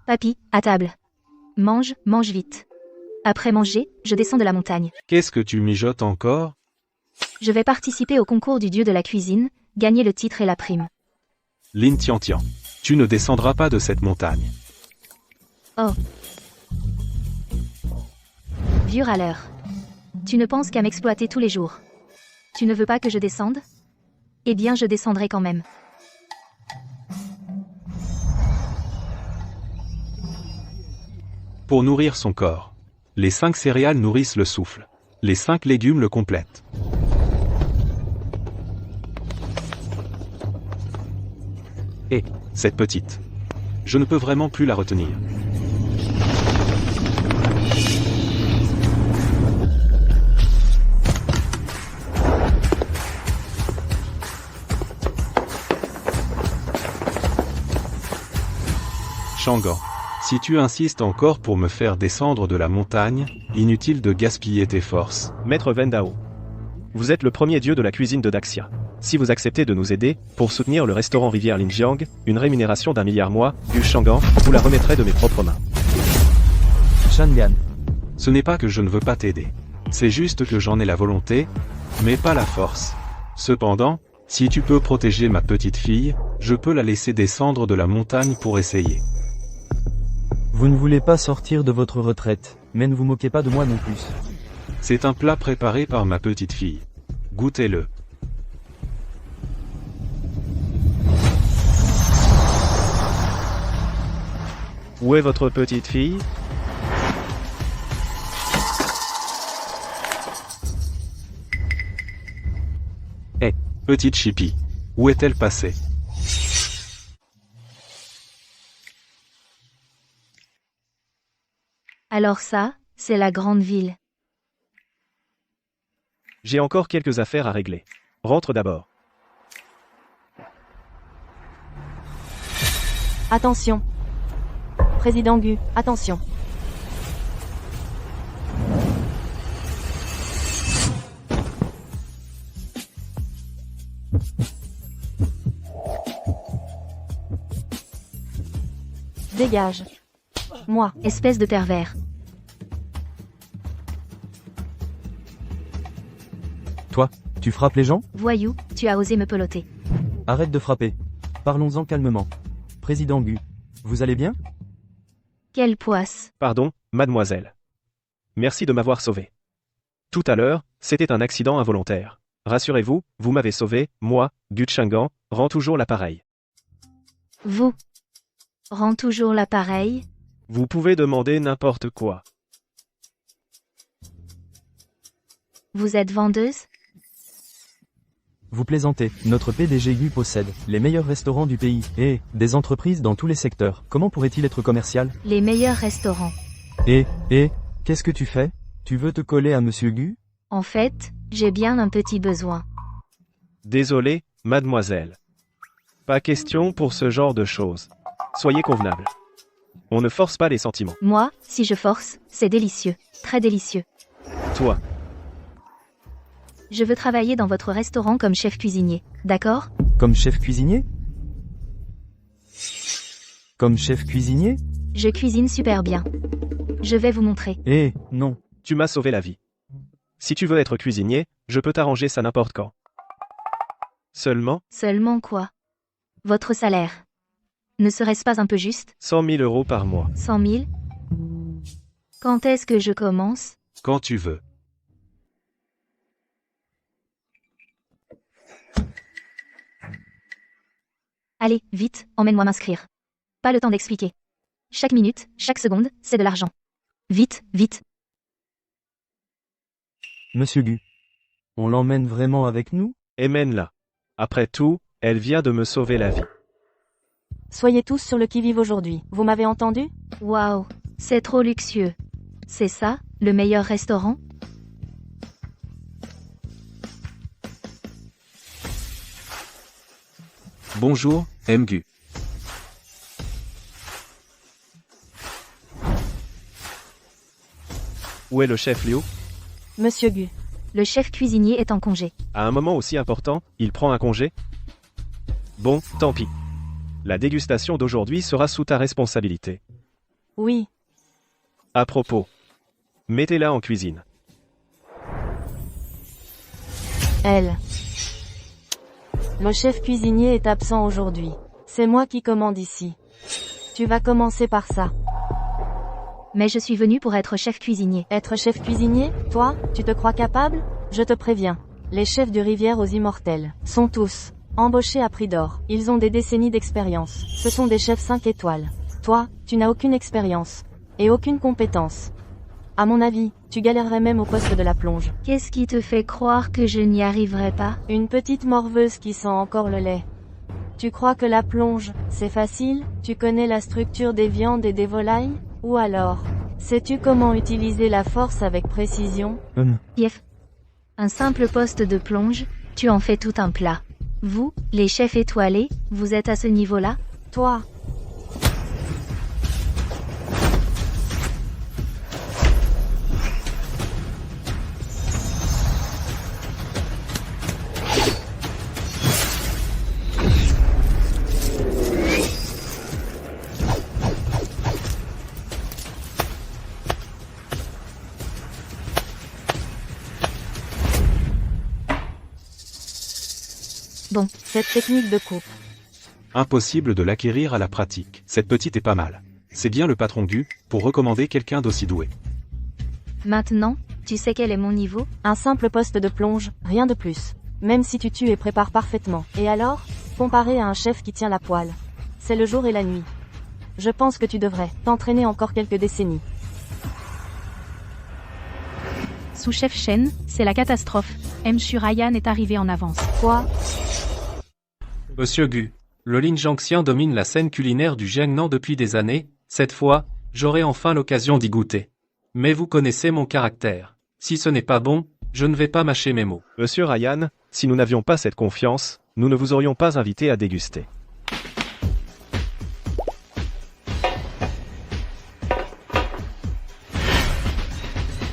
Papy, à table. Mange, mange vite. Après manger, je descends de la montagne. Qu'est-ce que tu mijotes encore? Je vais participer au concours du dieu de la cuisine, gagner le titre et la prime. Lin Tian Tian. Tu ne descendras pas de cette montagne. Oh. Vieux râleur. Tu ne penses qu'à m'exploiter tous les jours. Tu ne veux pas que je descende? Eh bien je descendrai quand même. Pour nourrir son corps. Les 5 céréales nourrissent le souffle. Les 5 légumes le complètent. Et, cette petite. Je ne peux vraiment plus la retenir. Shangan. Si tu insistes encore pour me faire descendre de la montagne, inutile de gaspiller tes forces. Maître Vendao. Vous êtes le premier dieu de la cuisine de Daxia. Si vous acceptez de nous aider, pour soutenir le restaurant Rivière Linjiang, une rémunération d'1 milliard mois, Gu Shangan, vous la remettrez de mes propres mains. Shangan. Ce n'est pas que je ne veux pas t'aider. C'est juste que j'en ai la volonté, mais pas la force. Cependant, si tu peux protéger ma petite fille, je peux la laisser descendre de la montagne pour essayer. Vous ne voulez pas sortir de votre retraite, mais ne vous moquez pas de moi non plus. C'est un plat préparé par ma petite fille. Goûtez-le. Où est votre petite fille? Hé, petite Chippy. Où est-elle passée? Alors ça, c'est la grande ville. J'ai encore quelques affaires à régler. Rentre d'abord. Attention. Président Gu, attention. Dégage. Moi. Espèce de pervers. Toi, tu frappes les gens? Voyou, tu as osé me peloter. Arrête de frapper. Parlons-en calmement. Président Gu, vous allez bien? Quelle poisse. Pardon, mademoiselle. Merci de m'avoir sauvé. Tout à l'heure, c'était un accident involontaire. Rassurez-vous, vous m'avez sauvé, moi, Gu Shangan, rends toujours l'appareil. Vous. Rends toujours l'appareil. Vous pouvez demander n'importe quoi. Vous êtes vendeuse? Vous plaisantez. Notre PDG Gu possède les meilleurs restaurants du pays et des entreprises dans tous les secteurs. Comment pourrait-il être commercial? Les meilleurs restaurants. Et, qu'est-ce que tu fais? Tu veux te coller à Monsieur Gu? En fait, j'ai bien un petit besoin. Désolé, mademoiselle. Pas question pour ce genre de choses. Soyez convenable. On ne force pas les sentiments. Moi, si je force, c'est délicieux. Très délicieux. Toi, Je veux travailler dans votre restaurant comme chef cuisinier. D'accord? Comme chef cuisinier? Comme chef cuisinier? Je cuisine super bien. Je vais vous montrer. Non. tu m'as sauvé la vie. Si tu veux être cuisinier, je peux t'arranger ça n'importe quand. Seulement, Seulement quoi? Votre salaire. Ne serait-ce pas un peu juste? 100 000 euros par mois. 100 000? Quand est-ce que je commence? Quand tu veux. Allez, vite, emmène-moi m'inscrire. Pas le temps d'expliquer. Chaque minute, chaque seconde, c'est de l'argent. Vite, vite. Monsieur Gu. On l'emmène vraiment avec nous? Et mène-la. Après tout, elle vient de me sauver la vie. Soyez tous sur le qui-vive aujourd'hui. Vous m'avez entendu? Waouh, c'est trop luxueux. C'est ça, le meilleur restaurant? Bonjour, Mgu. Où est le chef Liu? Monsieur Gu. Le chef cuisinier est en congé. À un moment aussi important, il prend un congé? Bon, tant pis. La dégustation d'aujourd'hui sera sous ta responsabilité. Oui, À propos. Mettez-la en cuisine. elle. Le chef cuisinier est absent aujourd'hui. C'est moi qui commande ici. Tu vas commencer par ça. Mais je suis venu pour être chef cuisinier. Être chef cuisinier, toi, tu te crois capable? Je te préviens. Les chefs du Rivière aux Immortels sont tous embauchés à prix d'or. Ils ont des décennies d'expérience. Ce sont des chefs 5 étoiles. Toi, tu n'as aucune expérience. Et aucune compétence. À mon avis, tu galérerais même au poste de la plonge. Qu'est-ce qui te fait croire que je n'y arriverai pas? Une petite morveuse qui sent encore le lait. Tu crois que la plonge, c'est facile? Tu connais la structure des viandes et des volailles? Ou alors, sais-tu comment utiliser la force avec précision? Yef. Un simple poste de plonge, tu en fais tout un plat. Vous, les chefs étoilés, vous êtes à ce niveau-là? Toi, Bon, cette technique de coupe. Impossible de l'acquérir à la pratique. Cette petite est pas mal. C'est bien le patron Gu, pour recommander quelqu'un d'aussi doué. maintenant, tu sais quel est mon niveau? Un simple poste de plonge, rien de plus. Même si tu tues et prépares parfaitement. Et alors? Comparé à un chef qui tient la poêle. C'est le jour et la nuit. Je pense que tu devrais t'entraîner encore quelques décennies. Sous-chef Shen, c'est la catastrophe. Mchu Ryan est arrivé en avance. Quoi? Monsieur Gu, le Lin Jiangxian domine la scène culinaire du Jiangnan depuis des années. Cette fois, j'aurai enfin l'occasion d'y goûter. Mais vous connaissez mon caractère. Si ce n'est pas bon, je ne vais pas mâcher mes mots. Monsieur Ryan, si nous n'avions pas cette confiance, nous ne vous aurions pas invité à déguster.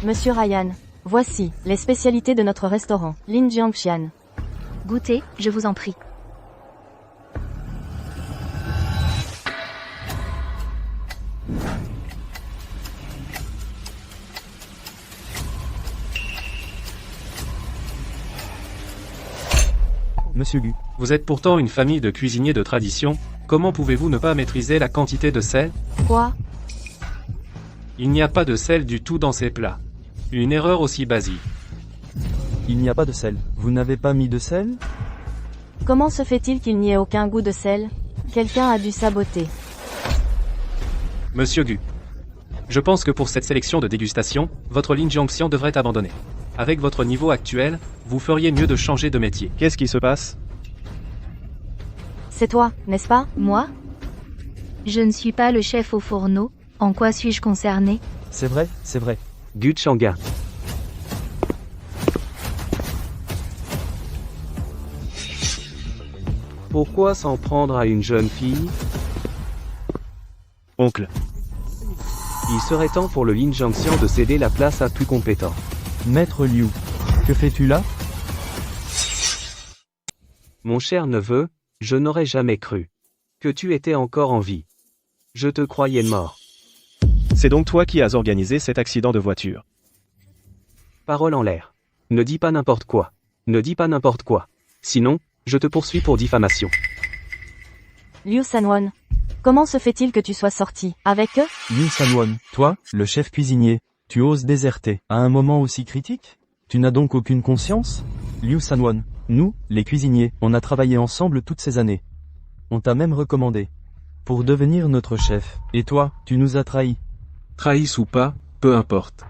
Monsieur Ryan, voici les spécialités de notre restaurant, Lin Jiangxian. Goûtez, je vous en prie. Monsieur Gu. Vous êtes pourtant une famille de cuisiniers de tradition, comment pouvez-vous ne pas maîtriser la quantité de sel? Quoi? Il n'y a pas de sel du tout dans ces plats. Une erreur aussi basique. Il n'y a pas de sel. Vous n'avez pas mis de sel? Comment se fait-il qu'il n'y ait aucun goût de sel? Quelqu'un a dû saboter. Monsieur Gu. Je pense que pour cette sélection de dégustation, votre Lin Jiangxian devrait abandonner. Avec votre niveau actuel, vous feriez mieux de changer de métier. Qu'est-ce qui se passe? C'est toi, n'est-ce pas? Moi? Je ne suis pas le chef au fourneau, en quoi suis-je concerné? C'est vrai, c'est vrai. Gu Chang'an. Pourquoi s'en prendre à une jeune fille? Oncle. Il serait temps pour le Lin Jiangxian de céder la place à plus compétent. Maître Liu, que fais-tu là? Mon cher neveu, je n'aurais jamais cru que tu étais encore en vie. Je te croyais mort. C'est donc toi qui as organisé cet accident de voiture. Parole en l'air. Ne dis pas n'importe quoi. Ne dis pas n'importe quoi. Sinon, je te poursuis pour diffamation. Liu Sanwon. Comment se fait-il que tu sois sorti avec eux? Liu Sanwon, toi, le chef cuisinier, tu oses déserter à un moment aussi critique? Tu n'as donc aucune conscience? Liu Sanwon, nous, les cuisiniers, on a travaillé ensemble toutes ces années. On t'a même recommandé pour devenir notre chef. Et toi, tu nous as trahis. Trahisse ou pas, peu importe.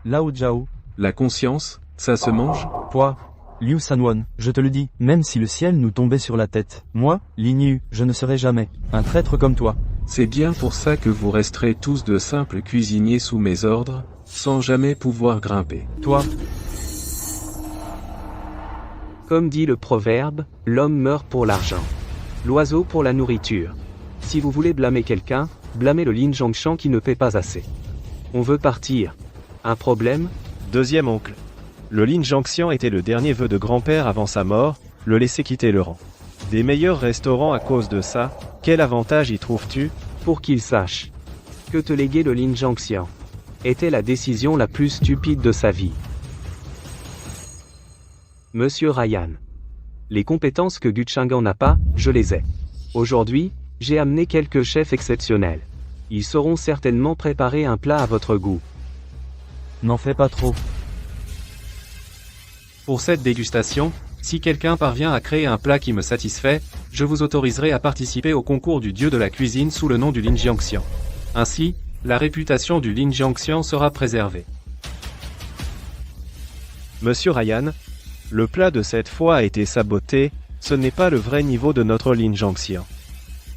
Lao Jiao, La conscience, ça se mange? toi, Liu Sanwon, je te le dis, même si le ciel nous tombait sur la tête, moi, Lin Yu, je ne serai jamais un traître comme toi. C'est bien pour ça que vous resterez tous de simples cuisiniers sous mes ordres, sans jamais pouvoir grimper. Toi, Comme dit le proverbe, l'homme meurt pour l'argent. L'oiseau pour la nourriture. Si vous voulez blâmer quelqu'un, blâmez le Lin Jiangxian qui ne paie pas assez. On veut partir. Un problème? Deuxième oncle. Le Lin Jiangxian était le dernier vœu de grand-père avant sa mort, le laisser quitter le rang. Des meilleurs restaurants à cause de ça, quel avantage y trouves-tu? Pour qu'il sache Que te léguer le Lin Jiangxian était la décision la plus stupide de sa vie. Monsieur Ryan. Les compétences que Gu Chang'an n'a pas, je les ai. Aujourd'hui, j'ai amené quelques chefs exceptionnels. Ils sauront certainement préparer un plat à votre goût. N'en fais pas trop. Pour cette dégustation, si quelqu'un parvient à créer un plat qui me satisfait, je vous autoriserai à participer au concours du dieu de la cuisine sous le nom du Lin Jiangxian. Ainsi, la réputation du Lin Jiangxian sera préservée. Monsieur Ryan, le plat de cette fois a été saboté, ce n'est pas le vrai niveau de notre Lin Jiangxian.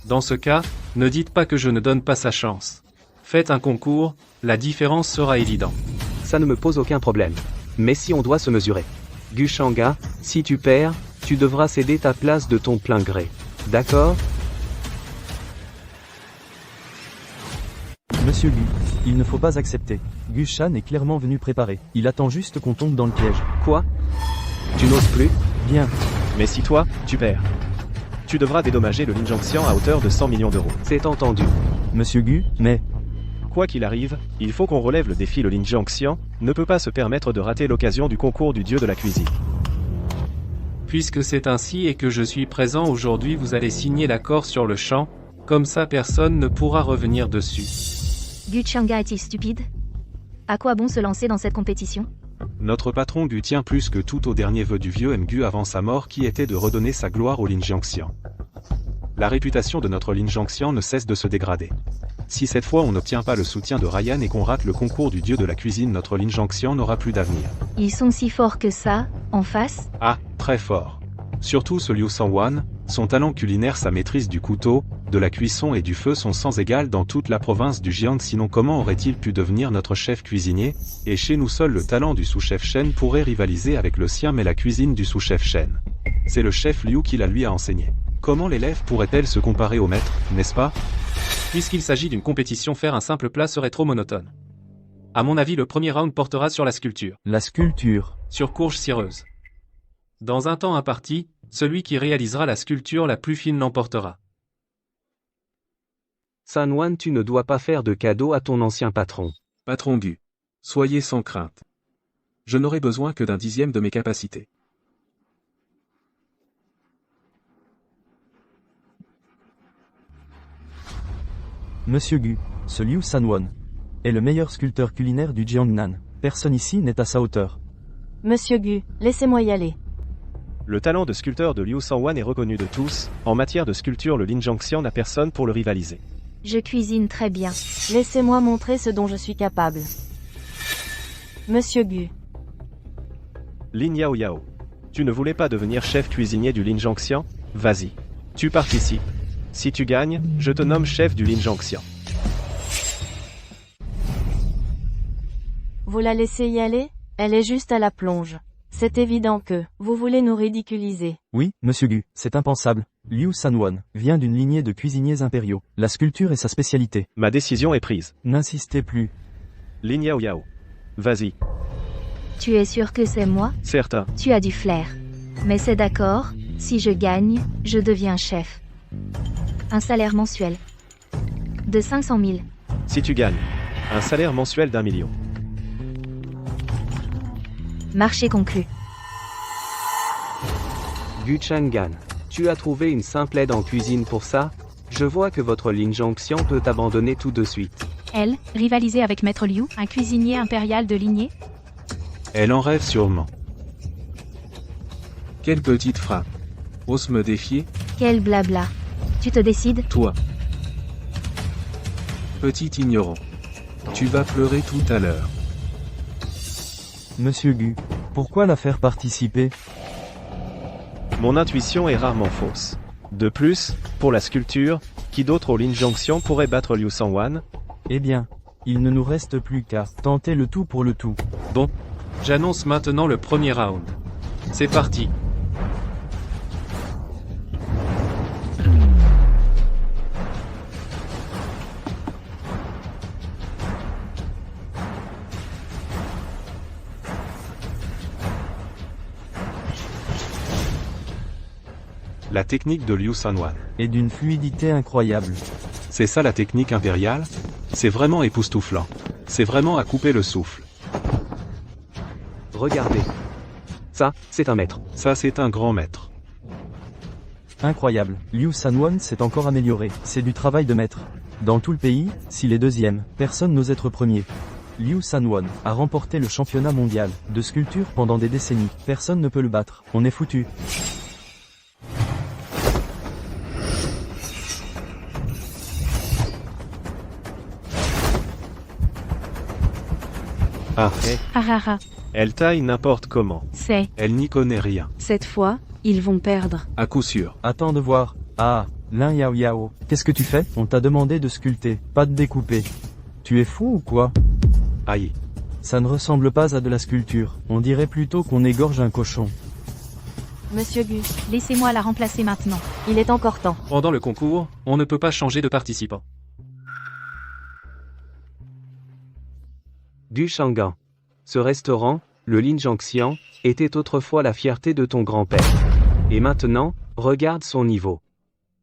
Dans ce cas, ne dites pas que je ne donne pas sa chance. Faites un concours, la différence sera évidente. Ça ne me pose aucun problème. Mais si on doit se mesurer. Gu Shanga, si tu perds, tu devras céder ta place de ton plein gré. D'accord? Monsieur Gu, il ne faut pas accepter. Gu Shan est clairement venu préparer. Il attend juste qu'on tombe dans le piège. Quoi? Tu n'oses plus? Bien. Mais si toi, tu perds, tu devras dédommager le Lin Jiangxian à hauteur de 100 millions d'euros. C'est entendu. Monsieur Gu, mais... Quoi qu'il arrive, il faut qu'on relève le défi. Le Lin Jiangxian ne peut pas se permettre de rater l'occasion du concours du dieu de la cuisine. Puisque c'est ainsi et que je suis présent aujourd'hui, vous allez signer l'accord sur le champ, comme ça personne ne pourra revenir dessus. Gu Chang'an est-il stupide? À quoi bon se lancer dans cette compétition? Notre patron Gu tient plus que tout au dernier vœu du vieux Mgu avant sa mort qui était de redonner sa gloire au Lin Jiangxian. La réputation de notre Lin Jiangxian ne cesse de se dégrader. Si cette fois on n'obtient pas le soutien de Ryan et qu'on rate le concours du dieu de la cuisine, notre Lin Jiangxian n'aura plus d'avenir. Ils sont si forts que ça, en face? Ah, très fort. Surtout ce Liu Sangwan, son talent culinaire, sa maîtrise du couteau, de la cuisson et du feu sont sans égal dans toute la province du Jiang. Sinon comment aurait-il pu devenir notre chef cuisinier? Et chez nous seul le talent du sous-chef Shen pourrait rivaliser avec le sien, mais la cuisine du sous-chef Shen, c'est le chef Liu qui la lui a enseigné. Comment l'élève pourrait-elle se comparer au maître, n'est-ce pas? Puisqu'il s'agit d'une compétition, faire un simple plat serait trop monotone. À mon avis, le premier round portera sur la sculpture. La sculpture. Sur courge cireuse. Dans un temps imparti, celui qui réalisera la sculpture la plus fine l'emportera. Sanwan, tu ne dois pas faire de cadeau à ton ancien patron. Patron Gu. Soyez sans crainte. Je n'aurai besoin que d'un dixième de mes capacités. Monsieur Gu, ce Liu Sanwan est le meilleur sculpteur culinaire du Jiangnan. Personne ici n'est à sa hauteur. Monsieur Gu, laissez-moi y aller. Le talent de sculpteur de Liu Sangwan est reconnu de tous. En matière de sculpture, le Lin Jiangxian n'a personne pour le rivaliser. Je cuisine très bien. Laissez-moi montrer ce dont je suis capable. Monsieur Gu. Lin Yao Yao. Tu ne voulais pas devenir chef cuisinier du Lin Jiangxian? Vas-y. Tu participes. Si tu gagnes, je te nomme chef du Lin Jiangxian. Vous la laissez y aller? Elle est juste à la plonge. C'est évident que vous voulez nous ridiculiser. Oui, monsieur Gu, c'est impensable. Liu Sanwan vient d'une lignée de cuisiniers impériaux. La sculpture est sa spécialité. Ma décision est prise. N'insistez plus. Lin Yao Yao. Vas-y. Tu es sûr que c'est moi? Certain. Tu as du flair. Mais c'est d'accord, si je gagne, je deviens chef. Un salaire mensuel de 500 000. Si tu gagnes, un salaire mensuel d'1 million. Marché conclu. Gu Chang'an, tu as trouvé une simple aide en cuisine pour ça? Je vois que votre Lin Jiangxian peut abandonner tout de suite. Elle, rivaliser avec Maître Liu, un cuisinier impérial de lignée? Elle en rêve sûrement. Quelle petite frappe. Ose me défier? Quel blabla. Tu te décides? Toi. Petit ignorant. Tu vas pleurer tout à l'heure. Monsieur Gu, pourquoi la faire participer? Mon intuition est rarement fausse. De plus, pour la sculpture, qui d'autre au Lin Jiangxian pourrait battre Liu Sangwan? Eh bien, il ne nous reste plus qu'à tenter le tout pour le tout. Bon. J'annonce maintenant le premier round. C'est parti. La technique de Liu Sanwan. Et d'une fluidité incroyable. C'est ça la technique impériale? C'est vraiment époustouflant. C'est vraiment à couper le souffle. Regardez. Ça, c'est un maître. Ça c'est un grand maître. Incroyable, Liu Sanwon s'est encore amélioré, c'est du travail de maître. Dans tout le pays, s'il est deuxième, personne n'ose être premier. Liu Sanwon a remporté le championnat mondial de sculpture pendant des décennies, personne ne peut le battre, on est foutu. Ah, Arara, Elle taille n'importe comment. c'est, elle n'y connaît rien. cette fois, ils vont perdre. À coup sûr. Attends de voir. Ah, Lin Yao Yao, qu'est-ce que tu fais? On t'a demandé de sculpter, pas de découper. Tu es fou ou quoi? Aïe. Ça ne ressemble pas à de la sculpture, on dirait plutôt qu'on égorge un cochon. Monsieur Gu, Laissez-moi la remplacer maintenant. il est encore temps. Pendant le concours, on ne peut pas changer de participant. Du Shangan. Ce restaurant, le Linjiangxian, était autrefois la fierté de ton grand-père. Et maintenant, regarde son niveau.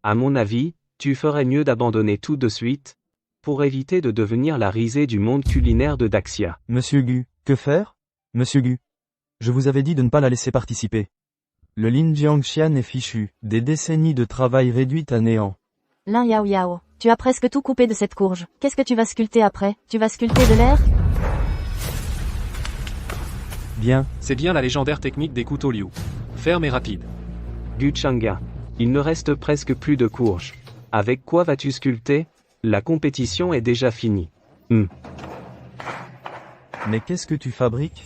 À mon avis, tu ferais mieux d'abandonner tout de suite, pour éviter de devenir la risée du monde culinaire de Daxia. Monsieur Gu, que faire? Monsieur Gu. Je vous avais dit de ne pas la laisser participer. Le Linjiangxian est fichu, des décennies de travail réduites à néant. Lin Yao Yao, tu as presque tout coupé de cette courge. Qu'est-ce que tu vas sculpter après? Tu vas sculpter de l'air? Bien, C'est bien la légendaire technique des couteaux Liu. Ferme et rapide. Gu Chang'an. Il ne reste presque plus de courges. Avec quoi vas-tu sculpter? La compétition est déjà finie. mais qu'est-ce que tu fabriques?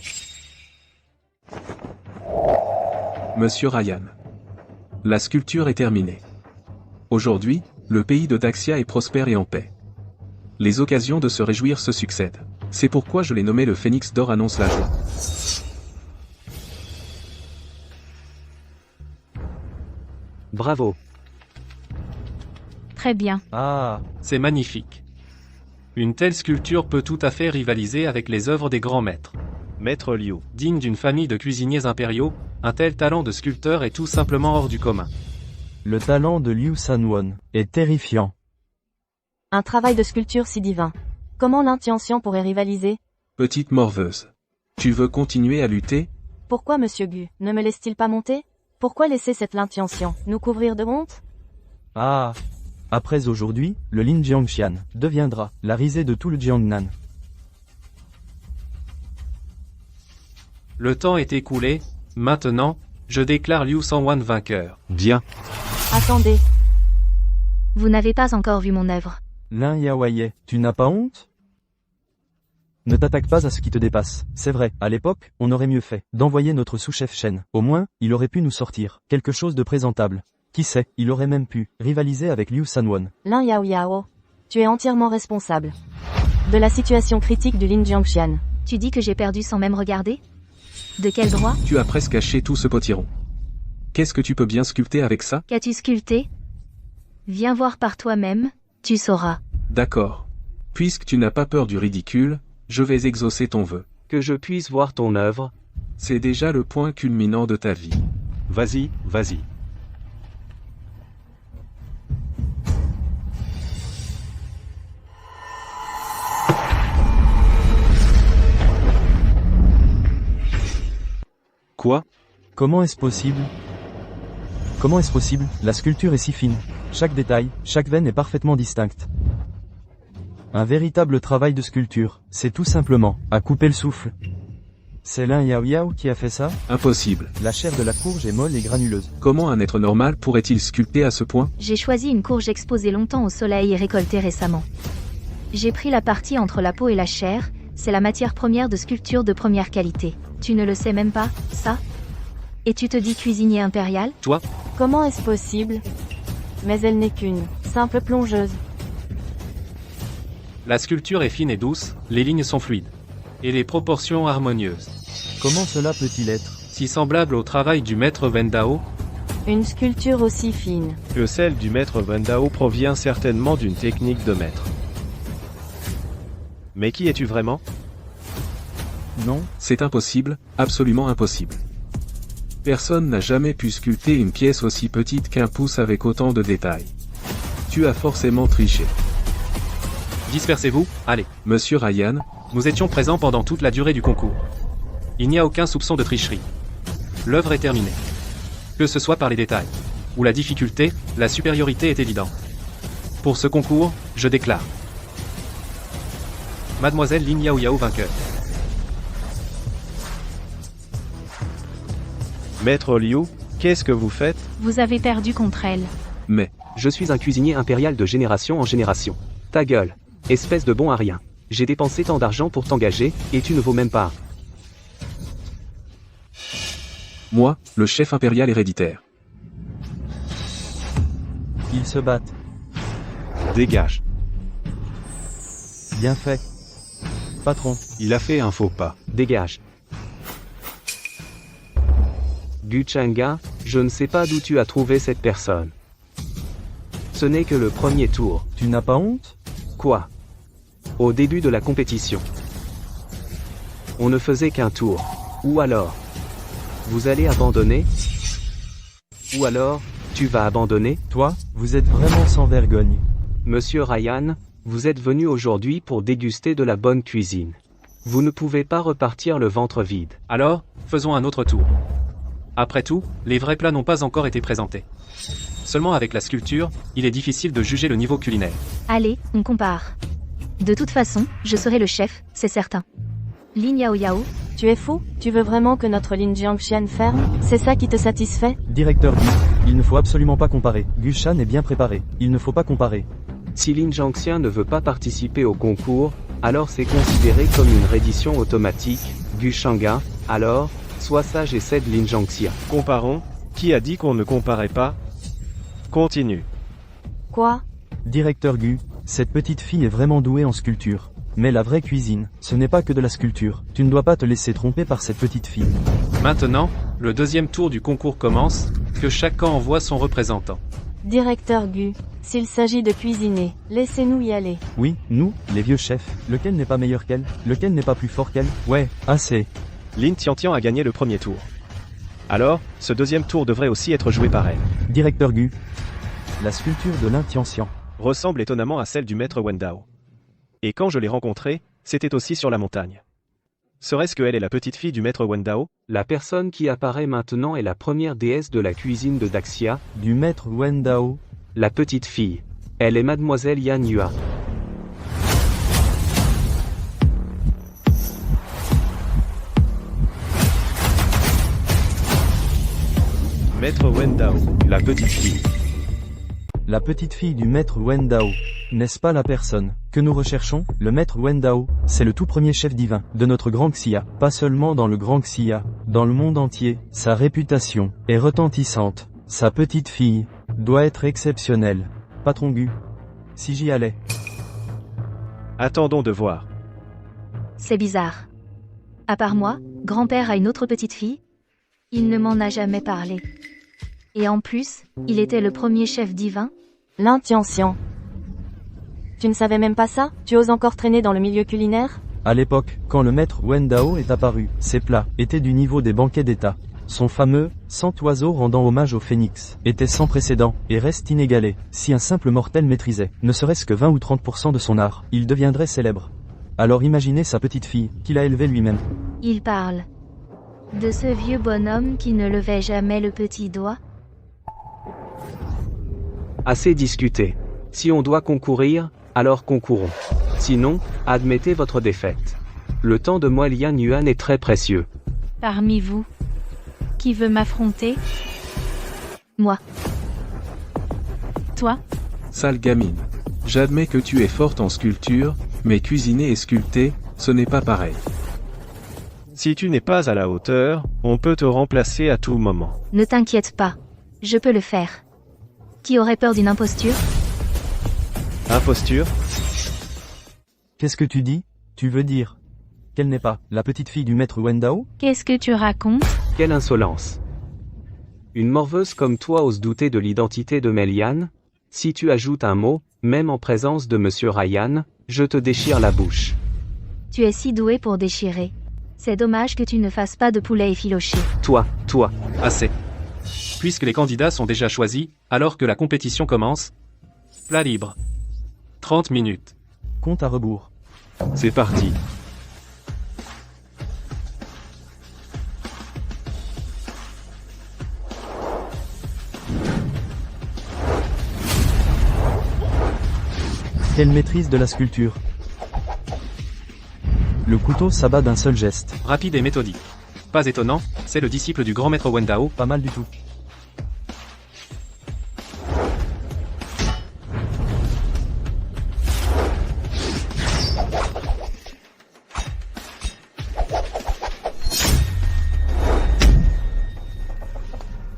Monsieur Ryan. La sculpture est terminée. Aujourd'hui, le pays de Daxia est prospère et en paix. Les occasions de se réjouir se succèdent. C'est pourquoi je l'ai nommé le Phénix d'or annonce la joie. Bravo. Très bien. Ah, C'est magnifique. Une telle sculpture peut tout à fait rivaliser avec les œuvres des grands maîtres. Maître Liu. Digne d'une famille de cuisiniers impériaux, un tel talent de sculpteur est tout simplement hors du commun. le talent de Liu Sanwon est terrifiant. Un travail de sculpture si divin. Comment l'intention pourrait rivaliser? Petite morveuse. Tu veux continuer à lutter? Pourquoi Monsieur Gu ne me laisse-t-il pas monter? Pourquoi laisser cette l'intention nous couvrir de honte? Ah, après aujourd'hui, le Linjiangxian deviendra la risée de tout le Jiangnan. Le temps est écoulé, maintenant, je déclare Liu Sanwan vainqueur. Bien. Attendez, Vous n'avez pas encore vu mon œuvre. Lin Yaoye, tu n'as pas honte? Ne t'attaque pas à ce qui te dépasse. C'est vrai, à l'époque, on aurait mieux fait d'envoyer notre sous-chef Shen. Au moins, il aurait pu nous sortir quelque chose de présentable. Qui sait, il aurait même pu rivaliser avec Liu Sanwon. Lin Yao Yao, tu es entièrement responsable de la situation critique du Linjiangxian. Tu dis que j'ai perdu sans même regarder? De quel droit? Tu as presque caché tout ce potiron. Qu'est-ce que tu peux bien sculpter avec ça? Qu'as-tu sculpté? Viens voir par toi-même, tu sauras. D'accord. Puisque tu n'as pas peur du ridicule, je vais exaucer ton vœu. Que je puisse voir ton œuvre. C'est déjà le point culminant de ta vie. Vas-y, vas-y. Quoi? Comment est-ce possible? Comment est-ce possible? La sculpture est si fine. Chaque détail, chaque veine est parfaitement distincte. Un véritable travail de sculpture, c'est tout simplement à couper le souffle. C'est Lin Yao Yao qui a fait ça? Impossible. La chair de la courge est molle et granuleuse. Comment un être normal pourrait-il sculpter à ce point? J'ai choisi une courge exposée longtemps au soleil et récoltée récemment. J'ai pris la partie entre la peau et la chair, c'est la matière première de sculpture de première qualité. Tu ne le sais même pas, ça? Et tu te dis cuisinier impérial? Toi, Comment est-ce possible? Mais elle n'est qu'une simple plongeuse. la sculpture est fine et douce, les lignes sont fluides. Et les proportions harmonieuses. Comment cela peut-il être? Si semblable au travail du maître Wendao, Une sculpture aussi fine. Que celle du maître Wendao provient certainement d'une technique de maître. Mais qui es-tu vraiment? Non? C'est impossible, absolument impossible. Personne n'a jamais pu sculpter une pièce aussi petite qu'un pouce avec autant de détails. Tu as forcément triché. Dispersez-vous, allez. Monsieur Ryan, Nous étions présents pendant toute la durée du concours. Il n'y a aucun soupçon de tricherie. L'œuvre est terminée. Que ce soit par les détails ou la difficulté, la supériorité est évidente. Pour ce concours, je déclare Mademoiselle Lin Yao Yao vainqueur. Maître Liu, qu'est-ce que vous faites? Vous avez perdu contre elle. mais, Je suis un cuisinier impérial de génération en génération. Ta gueule. Espèce de bon à rien. J'ai dépensé tant d'argent pour t'engager, et tu ne vaux même pas. moi, le chef impérial héréditaire. Ils se battent. Dégage. Bien fait. Patron, Il a fait un faux pas. Dégage. Gu Changa, je ne sais pas d'où tu as trouvé cette personne. Ce n'est que le premier tour. tu n'as pas honte? Quoi? Au début de la compétition. On ne faisait qu'un tour. Ou alors? Vous allez abandonner? Ou alors, tu vas abandonner? Toi, vous êtes vraiment sans vergogne. Monsieur Ryan, vous êtes venu aujourd'hui pour déguster de la bonne cuisine. Vous ne pouvez pas repartir le ventre vide. Alors, faisons un autre tour. Après tout, les vrais plats n'ont pas encore été présentés. Seulement avec la sculpture, il est difficile de juger le niveau culinaire. Allez, on compare. De toute façon, je serai le chef, c'est certain. Lin Yao Yao, Tu es fou? Tu veux vraiment que notre Lin Jiangxian ferme? C'est ça qui te satisfait? Directeur Gu, il ne faut absolument pas comparer. Gu Shan est bien préparé. Il ne faut pas comparer. Si Lin Jiangxian ne veut pas participer au concours, alors c'est considéré comme une reddition automatique. Gu Shanga, alors, sois sage et cède Lin Jiangxian. Comparons. Qui a dit qu'on ne comparait pas? Continue. Quoi? Directeur Gu, cette petite fille est vraiment douée en sculpture. Mais la vraie cuisine, ce n'est pas que de la sculpture. Tu ne dois pas te laisser tromper par cette petite fille. Maintenant, le deuxième tour du concours commence, que chaque camp envoie son représentant. Directeur Gu, s'il s'agit de cuisiner, laissez-nous y aller. Oui, nous, les vieux chefs. Lequel n'est pas meilleur qu'elle? Lequel n'est pas plus fort qu'elle? Ouais, assez. Lin Tiantian a gagné le premier tour. Alors, ce deuxième tour devrait aussi être joué par elle. Directeur Gu, la sculpture de Lin Tianxian Ressemble étonnamment à celle du maître Wendao. Et quand je l'ai rencontrée, c'était aussi sur la montagne. Serait-ce qu'elle est la petite fille du maître Wendao? La personne qui apparaît maintenant est la première déesse de la cuisine de Daxia, du maître Wendao. la petite fille. Elle est mademoiselle Yan Yua. Maître Wendao, la petite fille. La petite fille du maître Wendao. N'est-ce pas la personne que nous recherchons? Le maître Wendao, c'est le tout premier chef divin de notre grand Xia. Pas seulement dans le grand Xia, dans le monde entier. Sa réputation est retentissante. Sa petite fille doit être exceptionnelle. Patron Gu, si j'y allais. Attendons de voir. c'est bizarre. À part moi, grand-père a une autre petite fille? Il ne m'en a jamais parlé. Et en plus, il était le premier chef divin? Lin Tianxian. Tu ne savais même pas ça? Tu oses encore traîner dans le milieu culinaire? À l'époque, quand le maître Wendao est apparu, ses plats étaient du niveau des banquets d'État. Son fameux « 100 oiseaux rendant hommage au phénix » était sans précédent, et reste inégalé. Si un simple mortel maîtrisait, ne serait-ce que 20 ou 30% de son art, il deviendrait célèbre. Alors imaginez sa petite fille, qu'il a élevée lui-même. Il parle. De ce vieux bonhomme qui ne levait jamais le petit doigt? Assez discuté. Si on doit concourir, alors concourons. Sinon, admettez votre défaite. Le temps de moi Lian Yuan est très précieux. Parmi vous, qui veut m'affronter? Moi. Toi? Sale gamine. J'admets que tu es forte en sculpture, mais cuisiner et sculpter, ce n'est pas pareil. Si tu n'es pas à la hauteur, on peut te remplacer à tout moment. Ne t'inquiète pas. Je peux le faire. Qui aurait peur d'une imposture? Imposture? Qu'est-ce que tu dis? Tu veux dire qu'elle n'est pas la petite fille du maître Wendao? Qu'est-ce que tu racontes? Quelle insolence. Une morveuse comme toi ose douter de l'identité de Melian? Si tu ajoutes un mot, même en présence de Monsieur Ryan, je te déchire la bouche. Tu es si doué pour déchirer. C'est dommage que tu ne fasses pas de poulet effiloché. Toi. Assez. Puisque les candidats sont déjà choisis, alors que la compétition commence, plat libre. 30 minutes. compte à rebours. C'est parti. Quelle maîtrise de la sculpture. Le couteau s'abat d'un seul geste. Rapide et méthodique. Pas étonnant, c'est le disciple du grand maître Wendao. Pas mal du tout.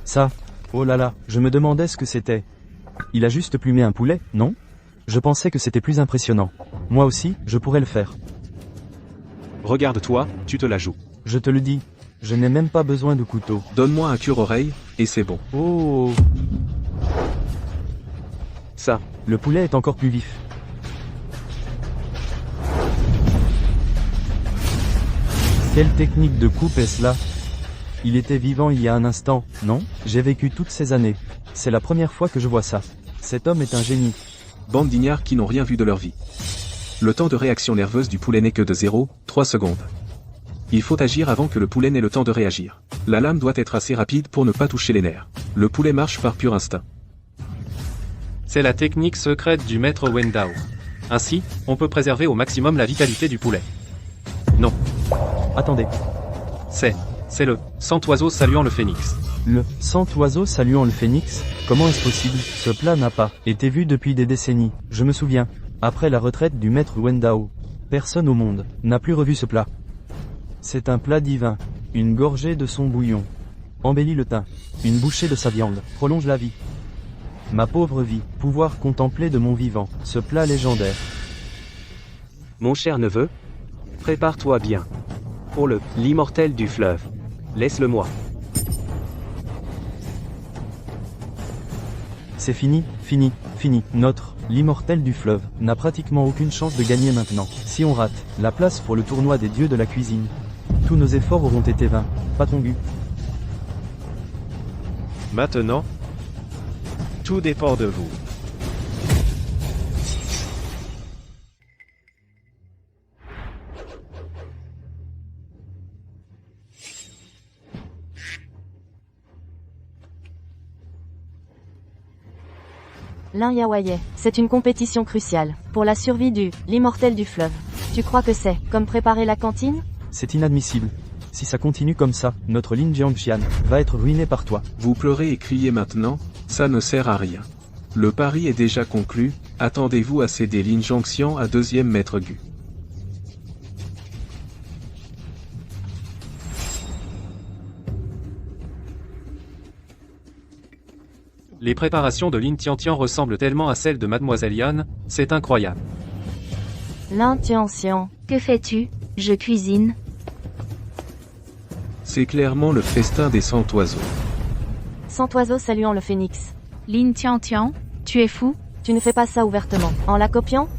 Ça, oh là là, je me demandais ce que c'était. Il a juste plumé un poulet, non? Je pensais que c'était plus impressionnant. Moi aussi, je pourrais le faire. Regarde-toi, tu te la joues. Je te le dis, je n'ai même pas besoin de couteau. Donne-moi un cure-oreille, et c'est bon. Oh, Ça, le poulet est encore plus vif. Quelle technique de coupe est-ce là? Il était vivant il y a un instant, non? J'ai vécu toutes ces années. C'est la première fois que je vois ça. Cet homme est un génie. Bande d'ignards qui n'ont rien vu de leur vie. Le temps de réaction nerveuse du poulet n'est que de 0,3 secondes. Il faut agir avant que le poulet n'ait le temps de réagir. La lame doit être assez rapide pour ne pas toucher les nerfs. Le poulet marche par pur instinct. C'est la technique secrète du maître Wendao. Ainsi, on peut préserver au maximum la vitalité du poulet. Non, Attendez, c'est le cent oiseaux saluant le phénix. le 100 oiseaux saluant le phénix, comment est-ce possible? Ce plat n'a pas été vu depuis des décennies. Je me souviens, après la retraite du maître Wendao, personne au monde n'a plus revu ce plat. C'est un plat divin. Une gorgée de son bouillon embellit le teint. Une bouchée de sa viande prolonge la vie. Ma pauvre vie, pouvoir contempler de mon vivant ce plat légendaire. mon cher neveu, prépare-toi bien. Pour l'immortel du fleuve. Laisse-le-moi. C'est fini, fini, fini. L'immortel du fleuve, n'a pratiquement aucune chance de gagner maintenant. Si on rate la place pour le tournoi des dieux de la cuisine, tous nos efforts auront été vains. Patron Gu. Maintenant, tout dépend de vous. L'un Yaoyais, c'est une compétition cruciale, pour la survie l'immortel du fleuve. Tu crois que c'est, comme préparer la cantine? C'est inadmissible. Si ça continue comme ça, notre Lin Jiangxian va être ruiné par toi. Vous pleurez et criez maintenant, ça ne sert à rien. Le pari est déjà conclu, attendez-vous à céder Lin Jiangxian à deuxième maître Gu. Les préparations de Lin Tiantian ressemblent tellement à celles de Mademoiselle Yan, c'est incroyable. L'intention. Que fais-tu? Je cuisine. C'est clairement le festin des 100 oiseaux. 100 oiseaux saluant le phénix. Lin Tiantian, tu es fou? Tu ne fais pas ça ouvertement. En la copiant?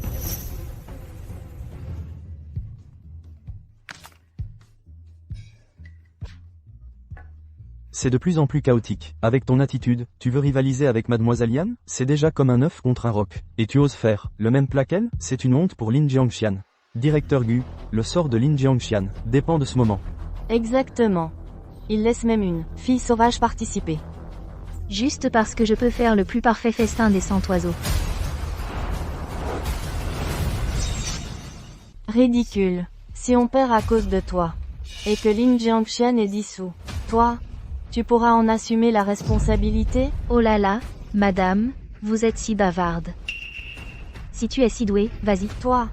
C'est de plus en plus chaotique. Avec ton attitude, tu veux rivaliser avec Mademoiselle Yan? C'est déjà comme un œuf contre un roc. Et tu oses faire le même plat qu'elle? C'est une honte pour Lin Jiangxian. Directeur Gu, le sort de Lin Jiangxian dépend de ce moment. Exactement. Il laisse même une fille sauvage participer. Juste parce que je peux faire le plus parfait festin des 100 oiseaux. Ridicule. Si on perd à cause de toi, et que Lin Jiangxian est dissous, toi, tu pourras en assumer la responsabilité? Oh là là, madame, vous êtes si bavarde. Si tu es si douée, vas-y. Toi.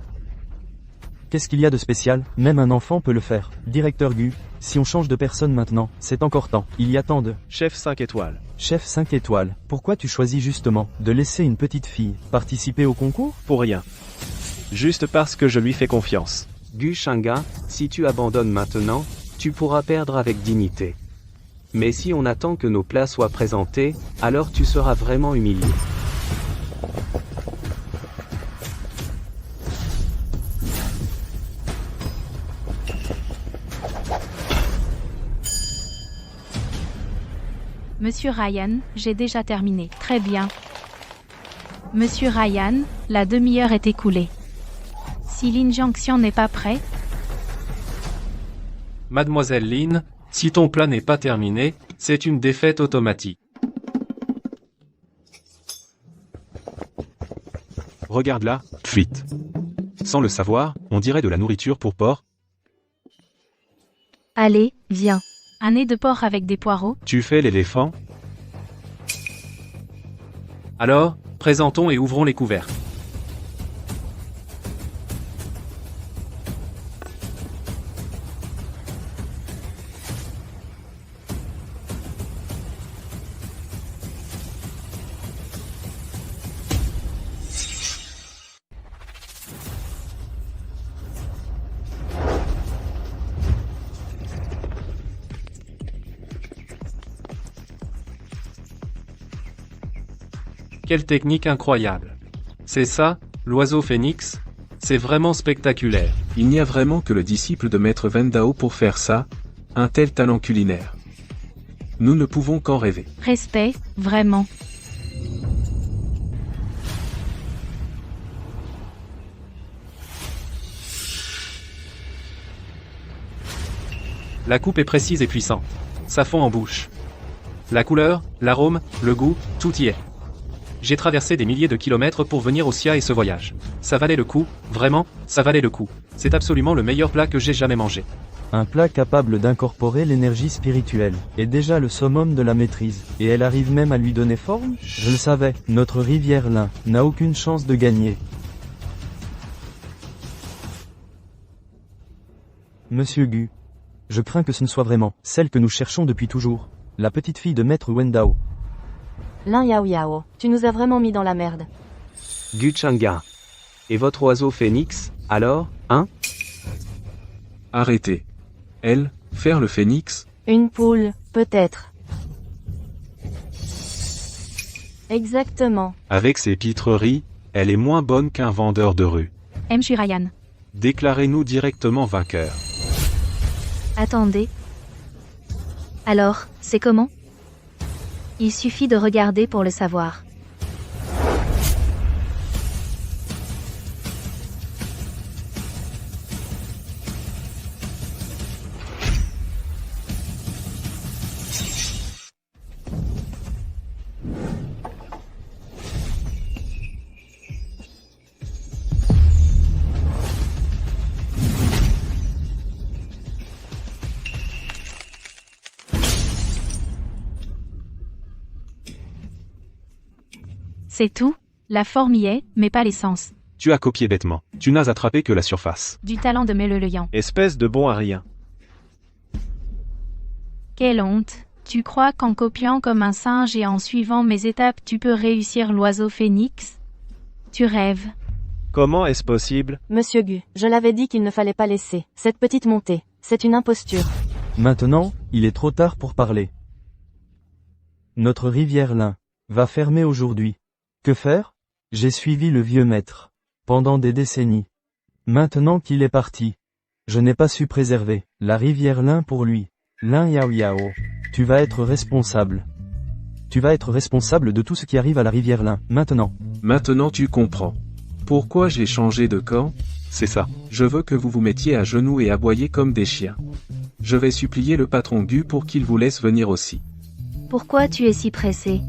Qu'est-ce qu'il y a de spécial? Même un enfant peut le faire. Directeur Gu, si on change de personne maintenant, c'est encore temps. Il y a tant de... Chef 5 étoiles. Chef 5 étoiles, pourquoi tu choisis justement de laisser une petite fille participer au concours? Pour rien. Juste parce que je lui fais confiance. Gu Shanga, si tu abandonnes maintenant, tu pourras perdre avec dignité. Mais si on attend que nos plats soient présentés, alors tu seras vraiment humilié. Monsieur Ryan, j'ai déjà terminé. Très bien. Monsieur Ryan, la demi-heure est écoulée. Si Lin Jiangxian n'est pas prêt, Mademoiselle Lin, si ton plat n'est pas terminé, c'est une défaite automatique. Regarde là, fuite. Sans le savoir, on dirait de la nourriture pour porc. Allez, viens. un nez de porc avec des poireaux. Tu fais l'éléphant? Alors, présentons et ouvrons les couvercles. Quelle technique incroyable. C'est ça, l'oiseau phénix? C'est vraiment spectaculaire. Il n'y a vraiment que le disciple de Maître Wen Dao pour faire ça, un tel talent culinaire. Nous ne pouvons qu'en rêver. Respect, vraiment. La coupe est précise et puissante. Ça fond en bouche. La couleur, l'arôme, le goût, tout y est. J'ai traversé des milliers de kilomètres pour venir au Xia et ce voyage. Ça valait le coup, vraiment, ça valait le coup. C'est absolument le meilleur plat que j'ai jamais mangé. Un plat capable d'incorporer l'énergie spirituelle est déjà le summum de la maîtrise, et elle arrive même à lui donner forme? Je le savais, notre rivière Lin n'a aucune chance de gagner. Monsieur Gu, je crains que ce ne soit vraiment celle que nous cherchons depuis toujours, la petite fille de Maître Wen Dao. Lin Yao Yao, tu nous as vraiment mis dans la merde. Gu Chang'an. Et votre oiseau phénix, alors, hein? Arrêtez. Elle, faire le phénix? Une poule, peut-être. Exactement. Avec ses pitreries, elle est moins bonne qu'un vendeur de rue. M. Shirayan. Déclarez-nous directement vainqueur. Attendez. Alors, c'est comment? Il suffit de regarder pour le savoir. C'est tout. La forme y est, mais pas l'essence. Tu as copié bêtement. Tu n'as attrapé que la surface. Du talent de Meleleyan. Espèce de bon à rien. Quelle honte. Tu crois qu'en copiant comme un singe et en suivant mes étapes tu peux réussir l'oiseau phénix? Tu rêves. Comment est-ce possible? Monsieur Gu, je l'avais dit qu'il ne fallait pas laisser cette petite montée. C'est une imposture. Maintenant, il est trop tard pour parler. Notre rivière Lin va fermer aujourd'hui. Que faire? J'ai suivi le vieux maître pendant des décennies. Maintenant qu'il est parti, je n'ai pas su préserver la rivière Lin pour lui. Lin Yao Yao, tu vas être responsable. Tu vas être responsable de tout ce qui arrive à la rivière Lin, maintenant. Maintenant tu comprends. Pourquoi j'ai changé de camp? C'est ça. Je veux que vous vous mettiez à genoux et aboyiez comme des chiens. Je vais supplier le patron Gu pour qu'il vous laisse venir aussi. Pourquoi tu es si pressé?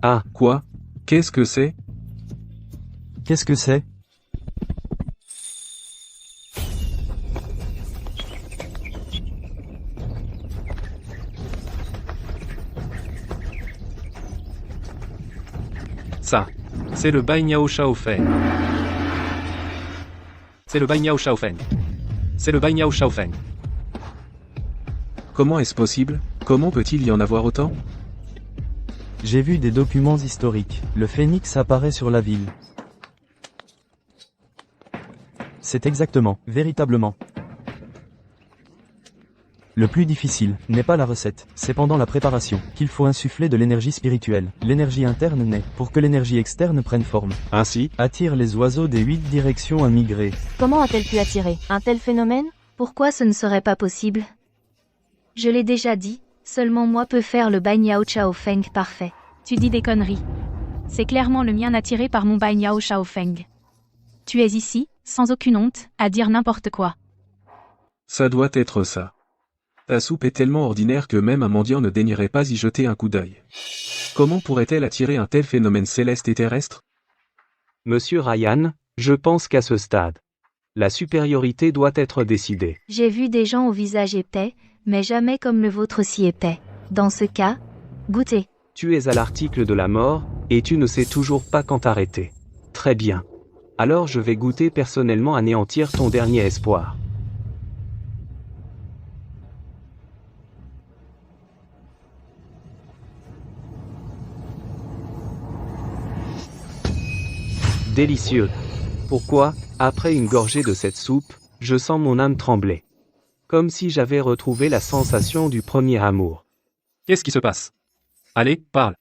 Ah, quoi? Qu'est-ce que c'est? Qu'est-ce que c'est? Ça, c'est le Bai Niao Shaofeng. C'est le Bai Niao Shaofeng. C'est le Bai Niao Shaofeng. Comment est-ce possible? Comment peut-il y en avoir autant? J'ai vu des documents historiques. Le phénix apparaît sur la ville. C'est exactement, véritablement. Le plus difficile n'est pas la recette, c'est pendant la préparation qu'il faut insuffler de l'énergie spirituelle. L'énergie interne naît pour que l'énergie externe prenne forme. Ainsi, Attire les oiseaux des 8 directions à migrer. Comment a-t-elle pu attirer un tel phénomène? Pourquoi ce ne serait pas possible? Je l'ai déjà dit, seulement moi peux faire le Bai Niao Chao Feng parfait. Tu dis des conneries. C'est clairement le mien attiré par mon Bai Niao Shao Feng. Tu es ici, sans aucune honte, à dire n'importe quoi. Ça doit être ça. Ta soupe est tellement ordinaire que même un mendiant ne daignerait pas y jeter un coup d'œil. Comment pourrait-elle attirer un tel phénomène céleste et terrestre? Monsieur Ryan, je pense qu'à ce stade, la supériorité doit être décidée. J'ai vu des gens au visage épais, mais jamais comme le vôtre si épais. Dans ce cas, goûtez. Tu es à l'article de la mort, et tu ne sais toujours pas quand t'arrêter. Très bien. Alors je vais goûter personnellement anéantir ton dernier espoir. Délicieux. Pourquoi, après une gorgée de cette soupe, je sens mon âme trembler. Comme si j'avais retrouvé la sensation du premier amour. Qu'est-ce qui se passe? Allez, parle.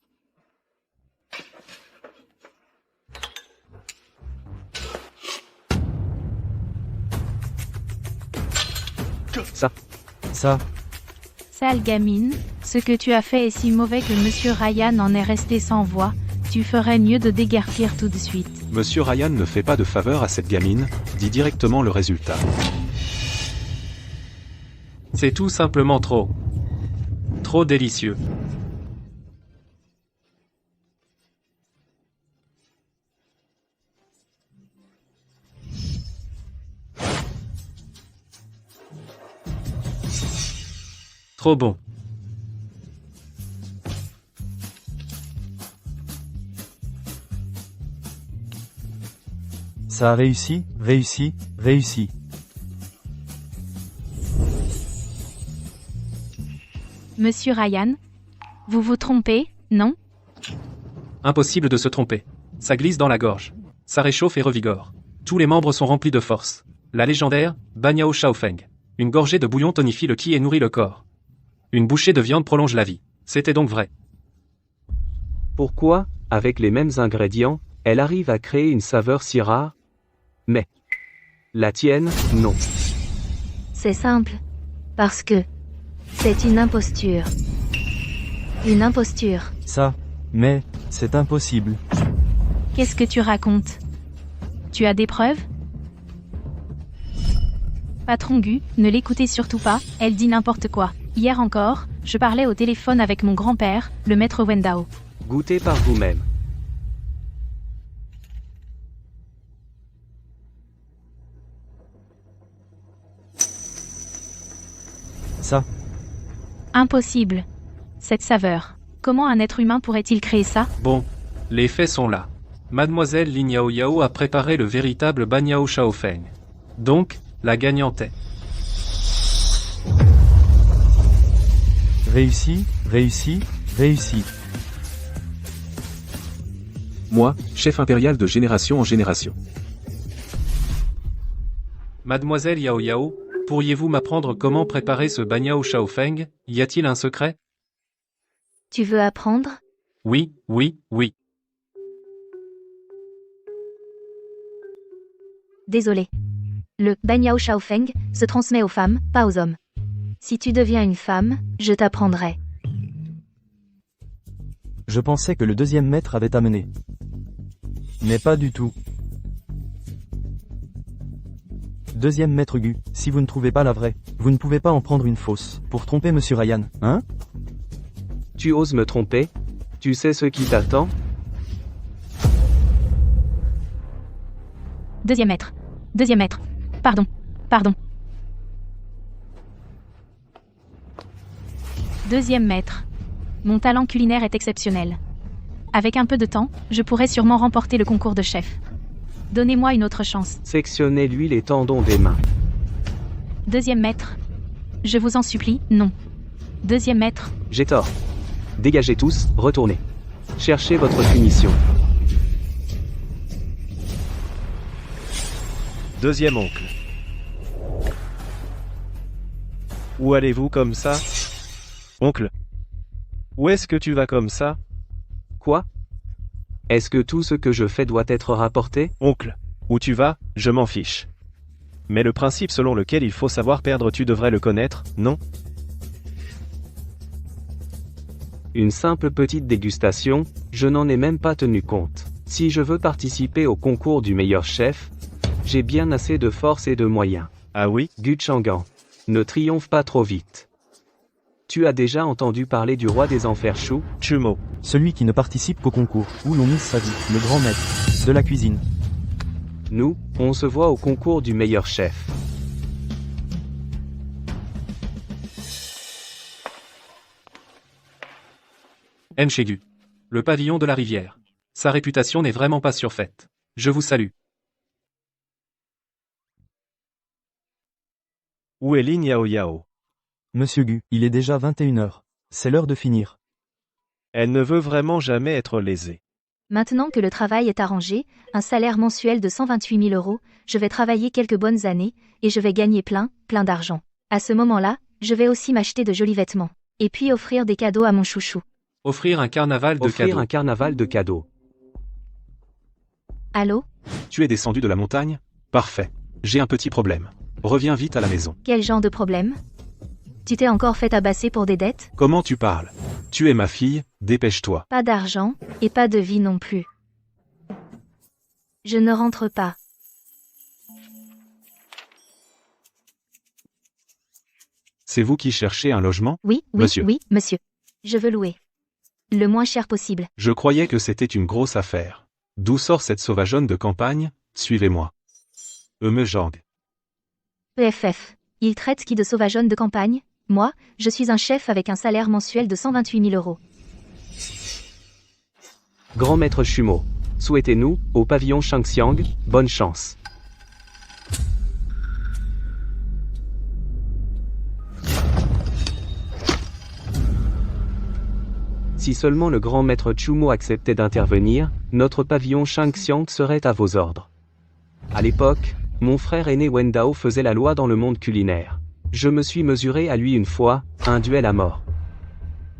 Ça, Sale gamine, ce que tu as fait est si mauvais que Monsieur Ryan en est resté sans voix. Tu ferais mieux de déguerpir tout de suite. Monsieur Ryan ne fait pas de faveur à cette gamine, dit directement le résultat. C'est tout simplement trop. Trop délicieux. Trop bon. ça a réussi, réussi, réussi. Monsieur Ryan? Vous vous trompez, non? Impossible de se tromper. Ça glisse dans la gorge. Ça réchauffe et revigore. Tous les membres sont remplis de force. La légendaire, Banyao Shaofeng. Une gorgée de bouillon tonifie le ki et nourrit le corps. Une bouchée de viande prolonge la vie. C'était donc vrai. Pourquoi, avec les mêmes ingrédients, elle arrive à créer une saveur si rare? Mais la tienne, non. C'est simple. Parce que c'est une imposture. Une imposture. Ça, mais c'est impossible. Qu'est-ce que tu racontes? Tu as des preuves? Patron Gu, ne l'écoutez surtout pas, elle dit n'importe quoi. Hier encore, je parlais au téléphone avec mon grand-père, le maître Wendao. Goûtez par vous-même. Ça, Impossible. Cette saveur. Comment un être humain pourrait-il créer ça? Bon, les faits sont là. Mademoiselle Lin Yao Yao a préparé le véritable Banyao Shaofeng. Donc, la gagnante est... réussi, réussi, réussi. Moi, chef impérial de génération en génération. Mademoiselle Yao Yao, pourriez-vous m'apprendre comment préparer ce Banyao Shaofeng? Y a-t-il un secret? Tu veux apprendre? Oui, oui, oui. Désolé. Le Banyao Shaofeng se transmet aux femmes, pas aux hommes. Si tu deviens une femme, je t'apprendrai. Je pensais que le deuxième maître avait amené. Mais pas du tout. Deuxième maître Gu, si vous ne trouvez pas la vraie, vous ne pouvez pas en prendre une fausse, pour tromper Monsieur Ryan, hein? Tu oses me tromper? Tu sais ce qui t'attend? Deuxième maître. Deuxième maître. Pardon. Pardon. Deuxième maître. Mon talent culinaire est exceptionnel. Avec un peu de temps, je pourrais sûrement remporter le concours de chef. Donnez-moi une autre chance. Sectionnez-lui les tendons des mains. Deuxième maître. Je vous en supplie, non. Deuxième maître. J'ai tort. Dégagez tous, retournez. Cherchez votre punition. Deuxième oncle. Où allez-vous comme ça? Oncle. Où est-ce que tu vas comme ça? Quoi? Est-ce que tout ce que je fais doit être rapporté? Oncle. Où tu vas, je m'en fiche. Mais le principe selon lequel il faut savoir perdre, tu devrais le connaître, non? Une simple petite dégustation, je n'en ai même pas tenu compte. Si je veux participer au concours du meilleur chef, j'ai bien assez de force et de moyens. Ah oui? Gu Chang'an, ne triomphe pas trop vite. Tu as déjà entendu parler du roi des enfers Shu? Chumo. Celui qui ne participe qu'au concours, où l'on mise sa vie, le grand maître de la cuisine. Nous, on se voit au concours du meilleur chef. Nchegu. Le pavillon de la rivière. Sa réputation n'est vraiment pas surfaite. Je vous salue. Où est Lin Yao Yao? Monsieur Gu, il est déjà 21h. C'est l'heure de finir. Elle ne veut vraiment jamais être lésée. Maintenant que le travail est arrangé, un salaire mensuel de 128 000 euros, je vais travailler quelques bonnes années, et je vais gagner plein d'argent. À ce moment-là, je vais aussi m'acheter de jolis vêtements. Et puis offrir des cadeaux à mon chouchou. Offrir un carnaval de Offrir cadeaux. un carnaval de cadeaux. Allô? Tu es descendu de la montagne? Parfait. J'ai un petit problème. Reviens vite à la maison. Quel genre de problème? Tu t'es encore fait tabasser pour des dettes? Comment tu parles? Tu es ma fille, dépêche-toi. Pas d'argent, et pas de vie non plus. Je ne rentre pas. C'est vous qui cherchez un logement? Oui, Monsieur. oui, monsieur. Je veux louer. Le moins cher possible. Je croyais que c'était une grosse affaire. D'où sort cette sauvageonne de campagne? Suivez-moi. Meujang. PFF. Il traite qui de sauvageonne de campagne? Moi, je suis un chef avec un salaire mensuel de 128 000 euros. Grand maître Chumo. Souhaitez-nous, au pavillon Shangxiang, bonne chance. Si seulement le grand maître Chumo acceptait d'intervenir, notre pavillon Shangxiang serait à vos ordres. À l'époque, mon frère aîné Wendao faisait la loi dans le monde culinaire. Je me suis mesuré à lui une fois, un duel à mort.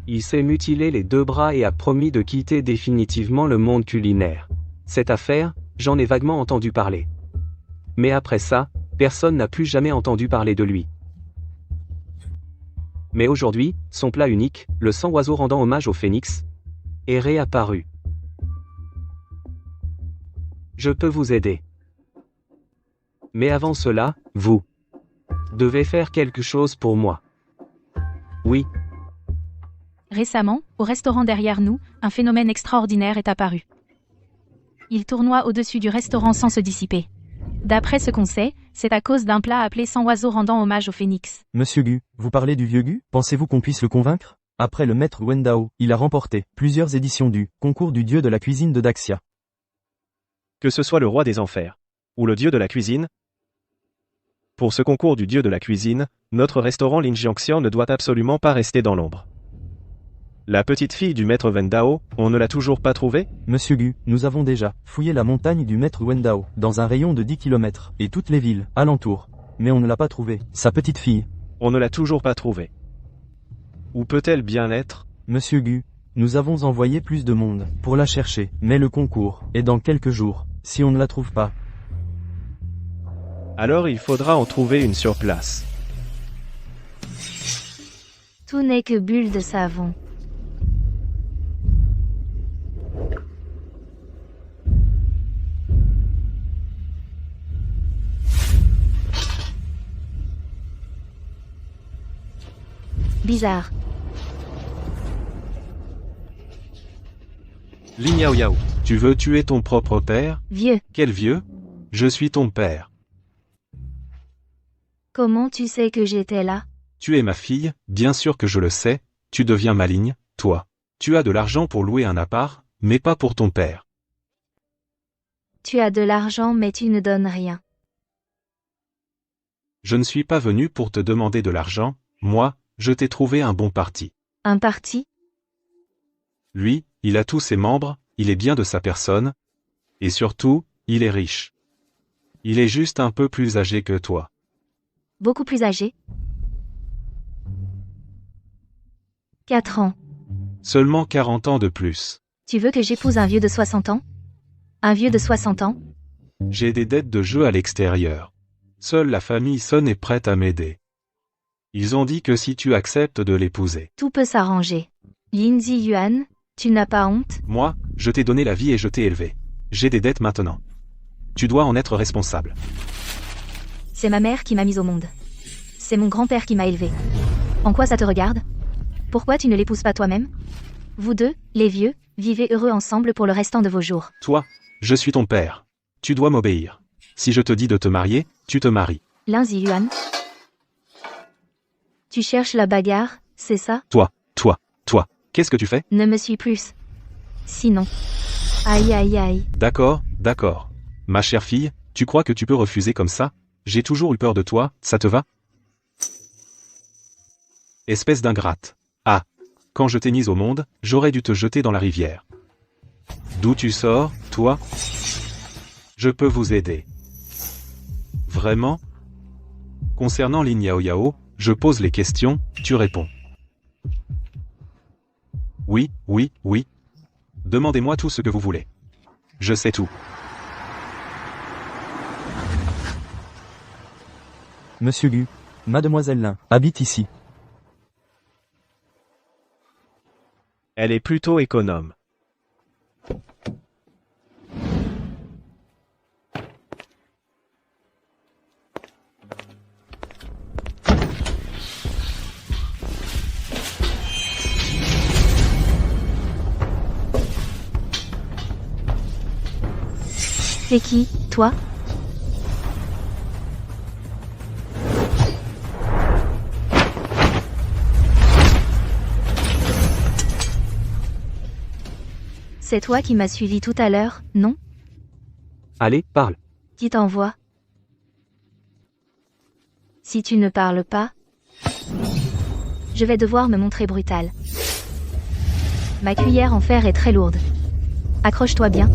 Il s'est mutilé les 2 bras et a promis de quitter définitivement le monde culinaire. Cette affaire, j'en ai vaguement entendu parler. Mais après ça, personne n'a plus jamais entendu parler de lui. Mais aujourd'hui, son plat unique, le sang oiseau rendant hommage au phénix, est réapparu. Je peux vous aider. Mais avant cela, vous devez faire quelque chose pour moi. Oui. Récemment, au restaurant derrière nous, un phénomène extraordinaire est apparu. Il tournoie au-dessus du restaurant sans se dissiper. D'après ce qu'on sait, c'est à cause d'un plat appelé sang oiseau rendant hommage au phénix. Monsieur Gu, vous parlez du vieux Gu? Pensez-vous qu'on puisse le convaincre? Après le maître Wendao, il a remporté plusieurs éditions du concours du dieu de la cuisine de Daxia. Que ce soit le roi des enfers, ou le dieu de la cuisine. Pour ce concours du dieu de la cuisine, notre restaurant Lin Jiangxian ne doit absolument pas rester dans l'ombre. La petite fille du maître Wendao, on ne l'a toujours pas trouvée? Monsieur Gu, nous avons déjà fouillé la montagne du maître Wendao, dans un rayon de 10 km, et toutes les villes alentours. Mais on ne l'a pas trouvée. Sa petite fille. On ne l'a toujours pas trouvée. Où peut-elle bien être? Monsieur Gu, nous avons envoyé plus de monde pour la chercher, mais le concours est dans quelques jours, si on ne la trouve pas. Alors il faudra en trouver une sur place. Tout n'est que bulle de savon. Bizarre. Lin Yao Yao. Tu veux tuer ton propre père? Vieux. Quel vieux? Je suis ton père. Comment tu sais que j'étais là? Tu es ma fille, bien sûr que je le sais, tu deviens maligne, toi. Tu as de l'argent pour louer un appart, mais pas pour ton père. Tu as de l'argent mais tu ne donnes rien. Je ne suis pas venu pour te demander de l'argent, moi, je t'ai trouvé un bon parti. Un parti? Lui, il a tous ses membres, il est bien de sa personne. Et surtout, il est riche. Il est juste un peu plus âgé que toi. Beaucoup plus âgé? 4 ans. Seulement 40 ans de plus. Tu veux que j'épouse un vieux de 60 ans? Un vieux de 60 ans? J'ai des dettes de jeu à l'extérieur. Seule la famille Sun est prête à m'aider. Ils ont dit que si tu acceptes de l'épouser. Tout peut s'arranger. Lindsay Yuan, tu n'as pas honte? Moi, je t'ai donné la vie et je t'ai élevé. J'ai des dettes maintenant. Tu dois en être responsable. C'est ma mère qui m'a mise au monde. C'est mon grand-père qui m'a élevé. En quoi ça te regarde? Pourquoi tu ne l'épouses pas toi-même? Vous deux, les vieux, vivez heureux ensemble pour le restant de vos jours. Toi, je suis ton père. Tu dois m'obéir. Si je te dis de te marier, tu te maries. Lindsay Yuan. Tu cherches la bagarre, c'est ça? Toi, qu'est-ce que tu fais? Ne me suis plus. Sinon. Aïe aïe aïe. D'accord. Ma chère fille, tu crois que tu peux refuser comme ça? J'ai toujours eu peur de toi, ça te va? Espèce d'ingrate. Ah. Quand je t'ai mise au monde, j'aurais dû te jeter dans la rivière. D'où tu sors, toi? Je peux vous aider. Vraiment? Concernant Lin Yao Yao, je pose les questions, tu réponds. Oui. Demandez-moi tout ce que vous voulez. Je sais tout. Monsieur Gu, Mademoiselle Lin, habite ici. Elle est plutôt économe. C'est qui, toi? C'est toi qui m'as suivi tout à l'heure, non? Allez, parle. Qui t'envoie? Si tu ne parles pas, je vais devoir me montrer brutal. Ma cuillère en fer est très lourde. Accroche-toi bien.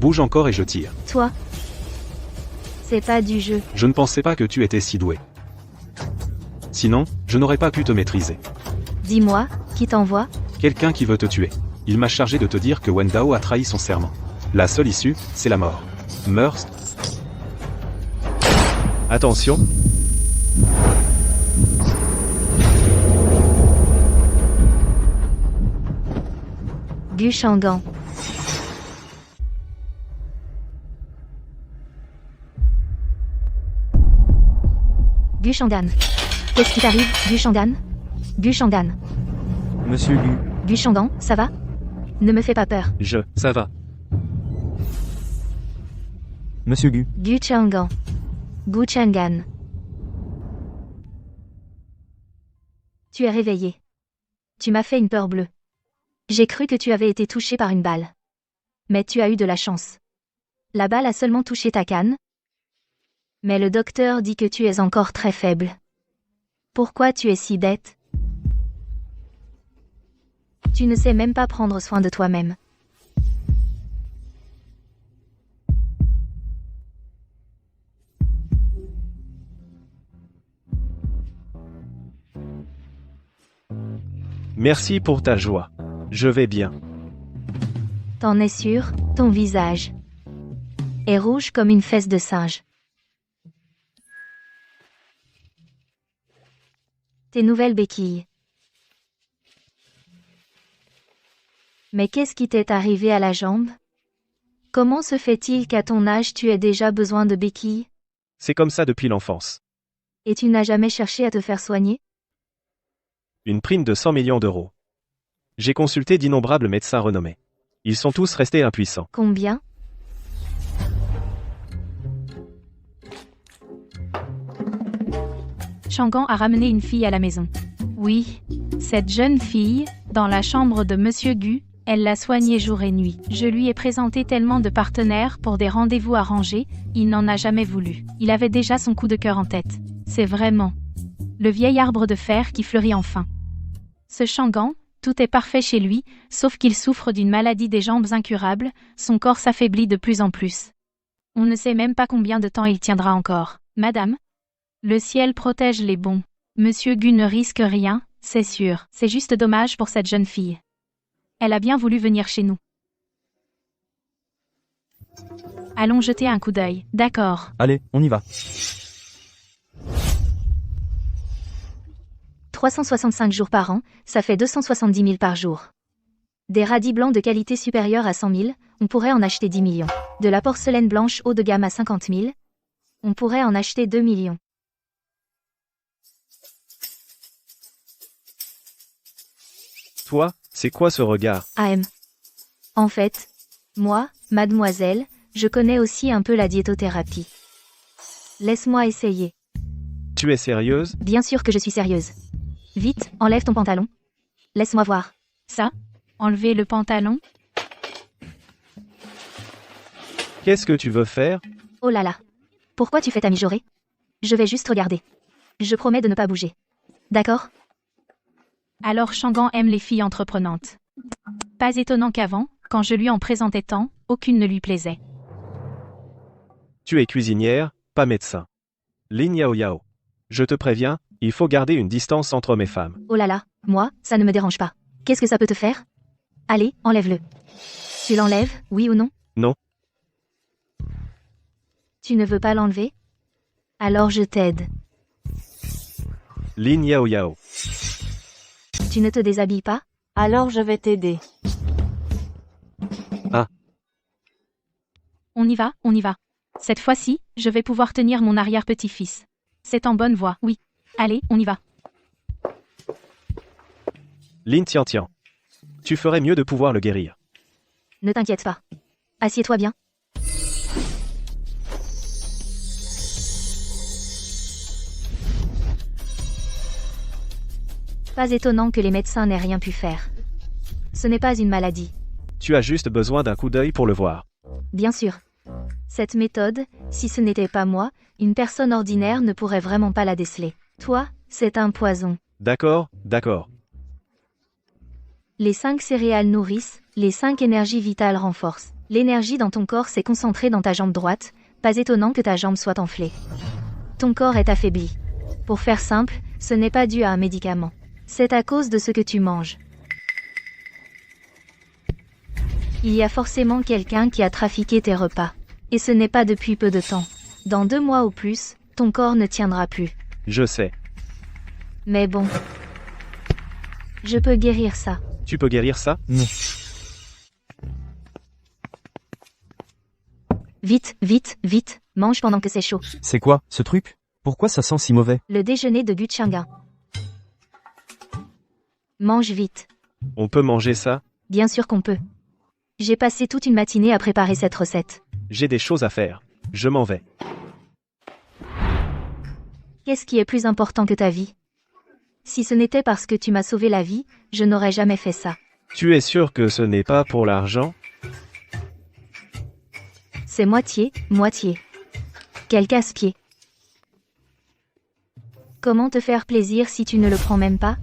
Bouge encore et je tire. Toi, c'est pas du jeu. Je ne pensais pas que tu étais si doué. Sinon, je n'aurais pas pu te maîtriser. Dis-moi, qui t'envoie? Quelqu'un qui veut te tuer. Il m'a chargé de te dire que Wen Dao a trahi son serment. La seule issue, c'est la mort. Meurs. Attention. Gu Shangan. Gu Shandan. Qu'est-ce qui t'arrive, Gu Shandan? Gu Shandan. Monsieur Gu, Gu Shandan, ça va? Ne me fais pas peur. Ça va. Monsieur Gu, Gu Changan. Gu Changan. Tu es réveillé. Tu m'as fait une peur bleue. J'ai cru que tu avais été touché par une balle. Mais tu as eu de la chance. La balle a seulement touché ta canne. Mais le docteur dit que tu es encore très faible. Pourquoi tu es si bête? Tu ne sais même pas prendre soin de toi-même. Merci pour ta joie. Je vais bien. T'en es sûr, ton visage est rouge comme une fesse de singe. Tes nouvelles béquilles. Mais qu'est-ce qui t'est arrivé à la jambe? Comment se fait-il qu'à ton âge tu aies déjà besoin de béquilles? C'est comme ça depuis l'enfance. Et tu n'as jamais cherché à te faire soigner? Une prime de 100 millions d'euros. J'ai consulté d'innombrables médecins renommés. Ils sont tous restés impuissants. Combien? Shangan a ramené une fille à la maison. Oui, cette jeune fille, dans la chambre de Monsieur Gu, elle l'a soignée jour et nuit. Je lui ai présenté tellement de partenaires pour des rendez-vous arrangés, il n'en a jamais voulu. Il avait déjà son coup de cœur en tête. C'est vraiment le vieil arbre de fer qui fleurit enfin. Ce Shangan, tout est parfait chez lui, sauf qu'il souffre d'une maladie des jambes incurable, son corps s'affaiblit de plus en plus. On ne sait même pas combien de temps il tiendra encore. Madame? Le ciel protège les bons. Monsieur Gu ne risque rien, C'est sûr, c'est juste dommage pour cette jeune fille. Elle a bien voulu venir chez nous. Allons jeter un coup d'œil, d'accord. Allez, on y va. 365 jours par an, ça fait 270 000 par jour. Des radis blancs de qualité supérieure à 100 000, on pourrait en acheter 10 millions. De la porcelaine blanche haut de gamme à 50 000, on pourrait en acheter 2 millions. Toi, c'est quoi ce regard? AM. En fait, moi, mademoiselle, je connais aussi un peu la diétothérapie. Laisse-moi essayer. Tu es sérieuse? Bien sûr que je suis sérieuse. Vite, enlève ton pantalon. Laisse-moi voir. Ça? Enlever le pantalon? Qu'est-ce que tu veux faire? Oh là là. Pourquoi tu fais ta mijaurée? Je vais juste regarder. Je promets de ne pas bouger. D'accord? Alors Shangan aime les filles entreprenantes. Pas étonnant qu'avant, quand je lui en présentais tant, aucune ne lui plaisait. Tu es cuisinière, pas médecin. Lin Yao Yao. Je te préviens, il faut garder une distance entre mes femmes. Oh là là, moi, ça ne me dérange pas. Qu'est-ce que ça peut te faire? Allez, enlève-le. Tu l'enlèves, oui ou non? Non. Tu ne veux pas l'enlever? Alors je t'aide. Lin Yao Yao. Tu ne te déshabilles pas? Alors je vais t'aider. On y va, on y va. Cette fois-ci, je vais pouvoir tenir mon arrière-petit-fils. C'est en bonne voie, oui. Allez, on y va. Lin Tian Tian. Tu ferais mieux de pouvoir le guérir. Ne t'inquiète pas. Assieds-toi bien. Pas étonnant que les médecins n'aient rien pu faire. Ce n'est pas une maladie. Tu as juste besoin d'un coup d'œil pour le voir. Bien sûr. Cette méthode, si ce n'était pas moi, une personne ordinaire ne pourrait vraiment pas la déceler. Toi, c'est un poison. D'accord, d'accord. Les 5 céréales nourrissent, les 5 énergies vitales renforcent. L'énergie dans ton corps s'est concentrée dans ta jambe droite, pas étonnant que ta jambe soit enflée. Ton corps est affaibli. Pour faire simple, ce n'est pas dû à un médicament. C'est à cause de ce que tu manges. Il y a forcément quelqu'un qui a trafiqué tes repas. Et ce n'est pas depuis peu de temps. Dans 2 mois ou plus, ton corps ne tiendra plus. Je sais. Mais bon. Je peux guérir ça. Tu peux guérir ça? Non. Vite, vite, vite, mange pendant que c'est chaud. C'est quoi, ce truc? Pourquoi ça sent si mauvais? Le déjeuner de Guchangan. Mange vite. On peut manger ça? Bien sûr qu'on peut. J'ai passé toute une matinée à préparer cette recette. J'ai des choses à faire. Je m'en vais. Qu'est-ce qui est plus important que ta vie? Si ce n'était parce que tu m'as sauvé la vie, je n'aurais jamais fait ça. Tu es sûr que ce n'est pas pour l'argent? C'est moitié, moitié. Quel casse-pied. Comment te faire plaisir si tu ne le prends même pas?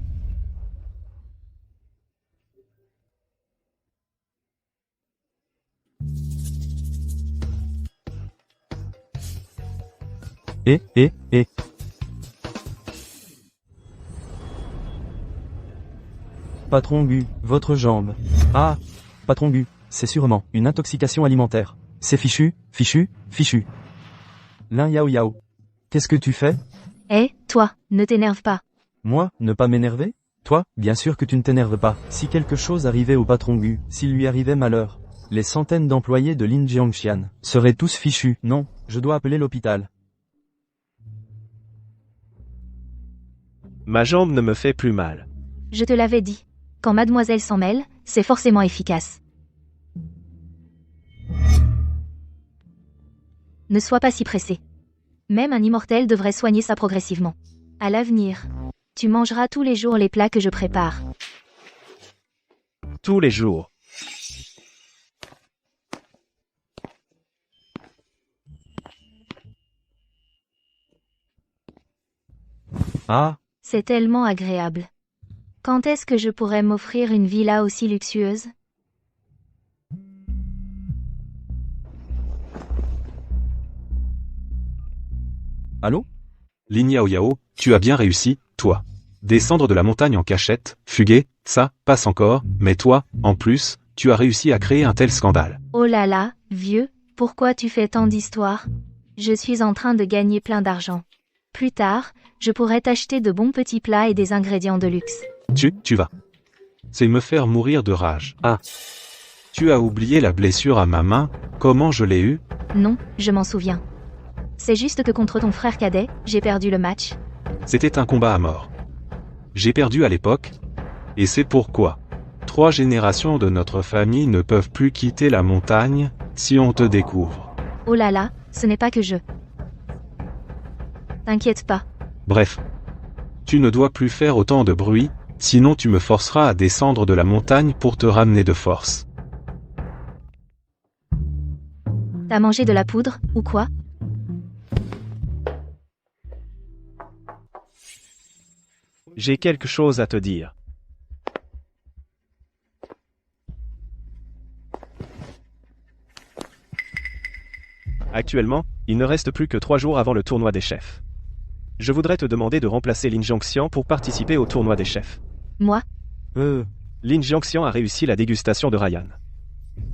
Et. Patron Gu, votre jambe. Ah, Patron Gu, c'est sûrement une intoxication alimentaire. C'est fichu, fichu, fichu. Lin Yao Yao. Qu'est-ce que tu fais? Toi, ne t'énerve pas. Moi, ne pas m'énerver? Toi, bien sûr que tu ne t'énerves pas. Si quelque chose arrivait au patron Gu, s'il lui arrivait malheur, les centaines d'employés de Lin Jiangxian seraient tous fichus. Non, je dois appeler l'hôpital. Ma jambe ne me fait plus mal. Je te l'avais dit. Quand mademoiselle s'en mêle, c'est forcément efficace. Ne sois pas si pressé. Même un immortel devrait soigner ça progressivement. À l'avenir, tu mangeras tous les jours les plats que je prépare. Tous les jours. Ah, C'est tellement agréable. Quand est-ce que je pourrais m'offrir une villa aussi luxueuse? allô? Lin Yao Yao, tu as bien réussi, toi. Descendre de la montagne en cachette, fuguer, ça, passe encore, mais toi, en plus, tu as réussi à créer un tel scandale. Oh là là, vieux, pourquoi tu fais tant d'histoires? Je suis en train de gagner plein d'argent. Plus tard, je pourrais t'acheter de bons petits plats et des ingrédients de luxe. Tu vas. C'est me faire mourir de rage. Ah. Tu as oublié la blessure à ma main, comment je l'ai eue? Non, je m'en souviens. C'est juste que contre ton frère cadet, j'ai perdu le match. C'était un combat à mort. J'ai perdu à l'époque, et c'est pourquoi 3 générations de notre famille ne peuvent plus quitter la montagne, si on te découvre. Oh là là, ce n'est pas que je. T'inquiète pas. Bref. Tu ne dois plus faire autant de bruit, sinon tu me forceras à descendre de la montagne pour te ramener de force. T'as mangé de la poudre, ou quoi? J'ai quelque chose à te dire. Actuellement, il ne reste plus que 3 jours avant le tournoi des chefs. Je voudrais te demander de remplacer Lin Jiangxian pour participer au tournoi des chefs. Moi? Lin Jiangxian a réussi la dégustation de Ryan.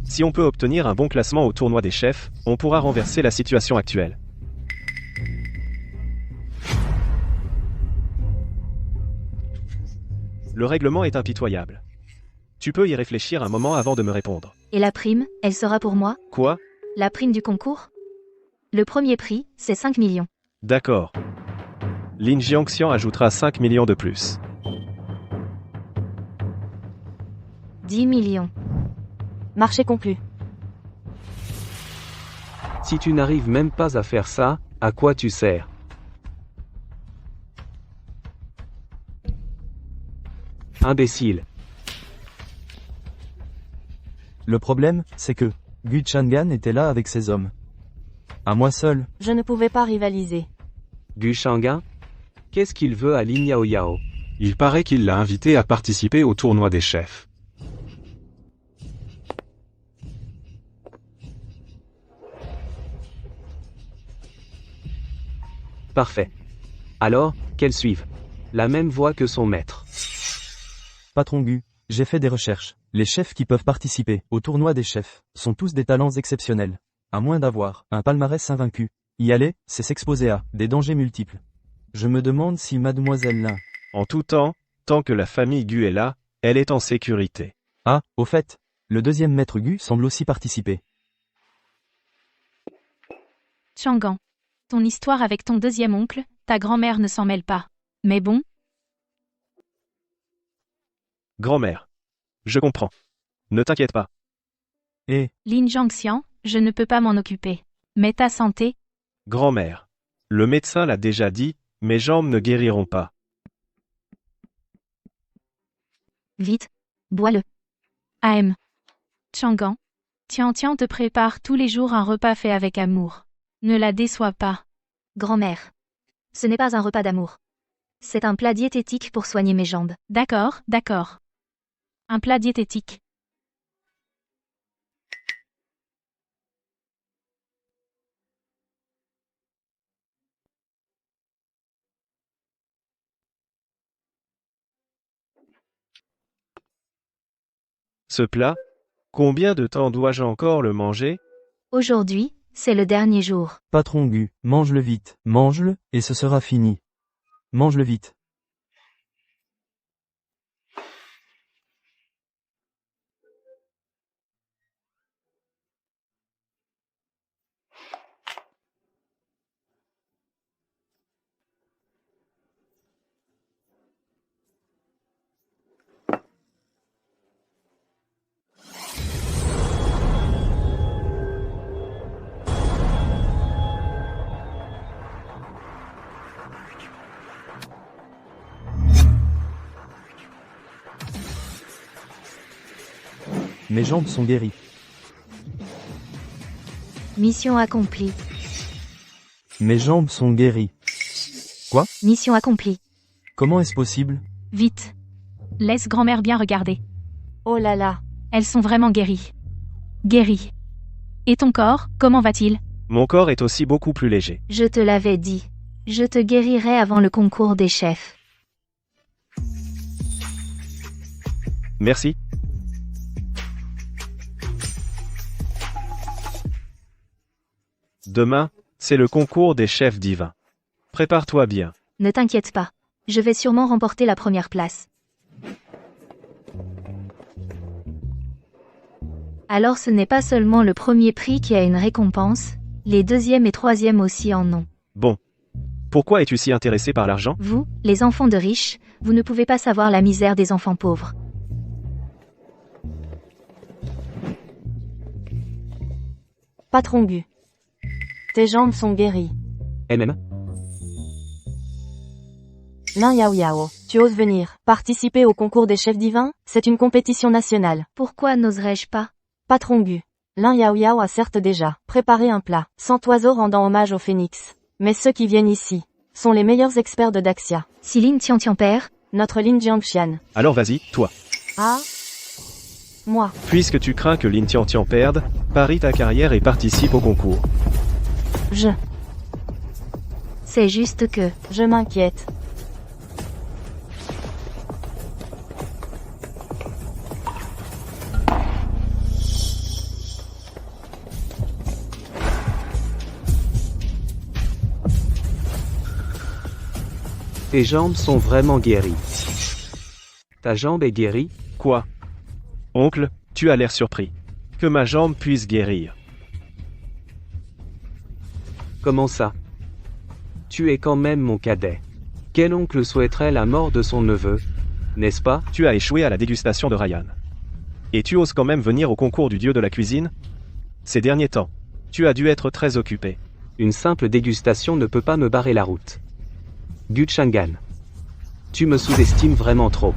Si on peut obtenir un bon classement au tournoi des chefs, on pourra renverser la situation actuelle. Le règlement est impitoyable. Tu peux y réfléchir un moment avant de me répondre. Et la prime, elle sera pour moi? Quoi? La prime du concours? Le premier prix, c'est 5 millions. D'accord. Lin Jiangxian ajoutera 5 millions de plus. 10 millions. Marché conclu. Si tu n'arrives même pas à faire ça, à quoi tu sers? Imbécile. Le problème, c'est que Gu Chang'an était là avec ses hommes. À moi seul. Je ne pouvais pas rivaliser. Gu Chang'an? Qu'est-ce qu'il veut à Lin Yao Yao? Il paraît qu'il l'a invité à participer au tournoi des chefs. Parfait. Alors, qu'elle suive la même voie que son maître. Patron Gu, j'ai fait des recherches. Les chefs qui peuvent participer au tournoi des chefs sont tous des talents exceptionnels. À moins d'avoir un palmarès invaincu. Y aller, c'est s'exposer à des dangers multiples. Je me demande si Mademoiselle Lin... En tout temps, tant que la famille Gu est là, elle est en sécurité. Ah, au fait, le deuxième maître Gu semble aussi participer. Chang'an. Ton histoire avec ton deuxième oncle, ta grand-mère ne s'en mêle pas. Mais bon, Grand-mère. Je comprends. Ne t'inquiète pas. Et, Lin Jiangxian, je ne peux pas m'en occuper. Mais ta santé, Grand-mère. Le médecin l'a déjà dit, mes jambes ne guériront pas. Vite. Bois-le. AM. Chang'an. Tian Tian te prépare tous les jours un repas fait avec amour. Ne la déçois pas. Grand-mère. Ce n'est pas un repas d'amour. C'est un plat diététique pour soigner mes jambes. D'accord, d'accord. Un plat diététique. Ce plat? Combien de temps dois-je encore le manger? Aujourd'hui, c'est le dernier jour. patron Gu, mange-le vite. Mange-le, et ce sera fini. Mange-le vite. Mes jambes sont guéries. Mission accomplie. Mes jambes sont guéries. Mission accomplie. Comment est-ce possible? Vite. Laisse grand-mère bien regarder. Oh là là. Elles sont vraiment guéries. Guéries. Et ton corps, comment va-t-il? Mon corps est aussi beaucoup plus léger. Je te l'avais dit. Je te guérirai avant le concours des chefs. Merci. Demain, c'est le concours des chefs divins. Prépare-toi bien. Ne t'inquiète pas. Je vais sûrement remporter la première place. Alors ce n'est pas seulement le premier prix qui a une récompense, les deuxième et troisième aussi en ont. Bon. Pourquoi es-tu si intéressé par l'argent? Vous, les enfants de riches, vous ne pouvez pas savoir la misère des enfants pauvres. Patron Gu. Tes jambes sont guéries. MM. Lin Yao Yao, tu oses venir participer au concours des chefs divins? C'est une compétition nationale. Pourquoi n'oserais-je pas? Patron Gu. Lin Yao Yao a certes déjà préparé un plat, 100 oiseaux rendant hommage au phénix. Mais ceux qui viennent ici sont les meilleurs experts de Daxia. Si Lin Tian perd, Notre Lin Jiangxian. Alors vas-y, toi. Ah. Moi. Puisque tu crains que Lin Tian perde, parie ta carrière et participe au concours. c'est juste que... Je m'inquiète. Tes jambes sont vraiment guéries. Ta jambe est guérie? Quoi? Oncle, tu as l'air surpris. Que ma jambe puisse guérir. Comment ça? Tu es quand même mon cadet. Quel oncle souhaiterait la mort de son neveu, n'est-ce pas? Tu as échoué à la dégustation de Ryan. Et tu oses quand même venir au concours du dieu de la cuisine? Ces derniers temps, tu as dû être très occupé. Une simple dégustation ne peut pas me barrer la route. Gu Chang'an. Tu me sous-estimes vraiment trop.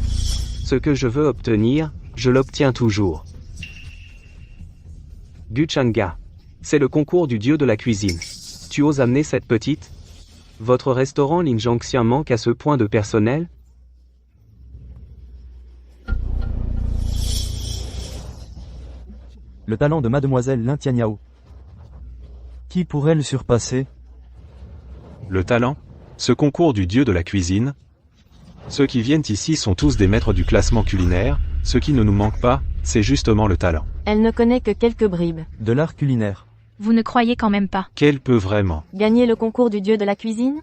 Ce que je veux obtenir, je l'obtiens toujours. Gu Chang'a. C'est le concours du dieu de la cuisine. Tu oses amener cette petite? Votre restaurant Lin Jiangxian manque à ce point de personnel? Le talent de mademoiselle Lin Tianyao. Qui pourrait le surpasser? Le talent? Ce concours du dieu de la cuisine? Ceux qui viennent ici sont tous des maîtres du classement culinaire, ce qui ne nous manque pas, c'est justement le talent. Elle ne connaît que quelques bribes. De l'art culinaire. Vous ne croyez quand même pas. Qu'elle peut vraiment? Gagner le concours du dieu de la cuisine?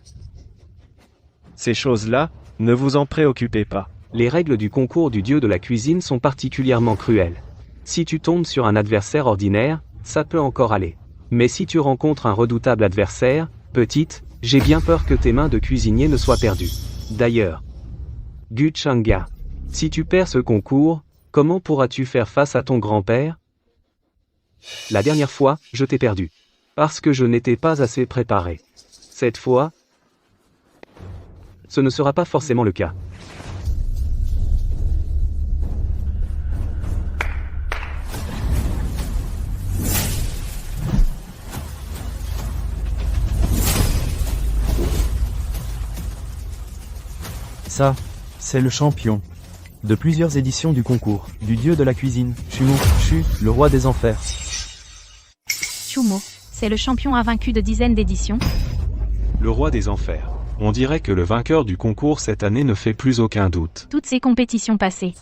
Ces choses-là, ne vous en préoccupez pas. Les règles du concours du dieu de la cuisine sont particulièrement cruelles. Si tu tombes sur un adversaire ordinaire, ça peut encore aller. Mais si tu rencontres un redoutable adversaire, petite, j'ai bien peur que tes mains de cuisinier ne soient perdues. D'ailleurs, Gu Chang'a, si tu perds ce concours, comment pourras-tu faire face à ton grand-père? La dernière fois, je t'ai perdu. Parce que je n'étais pas assez préparé. Cette fois, ce ne sera pas forcément le cas. Ça, c'est le champion de plusieurs éditions du concours du dieu de la cuisine, Chumo, Chu, le roi des enfers. Chumo, c'est le champion invaincu de dizaines d'éditions. Le roi des enfers. On dirait que le vainqueur du concours cette année ne fait plus aucun doute. Toutes ces compétitions passées.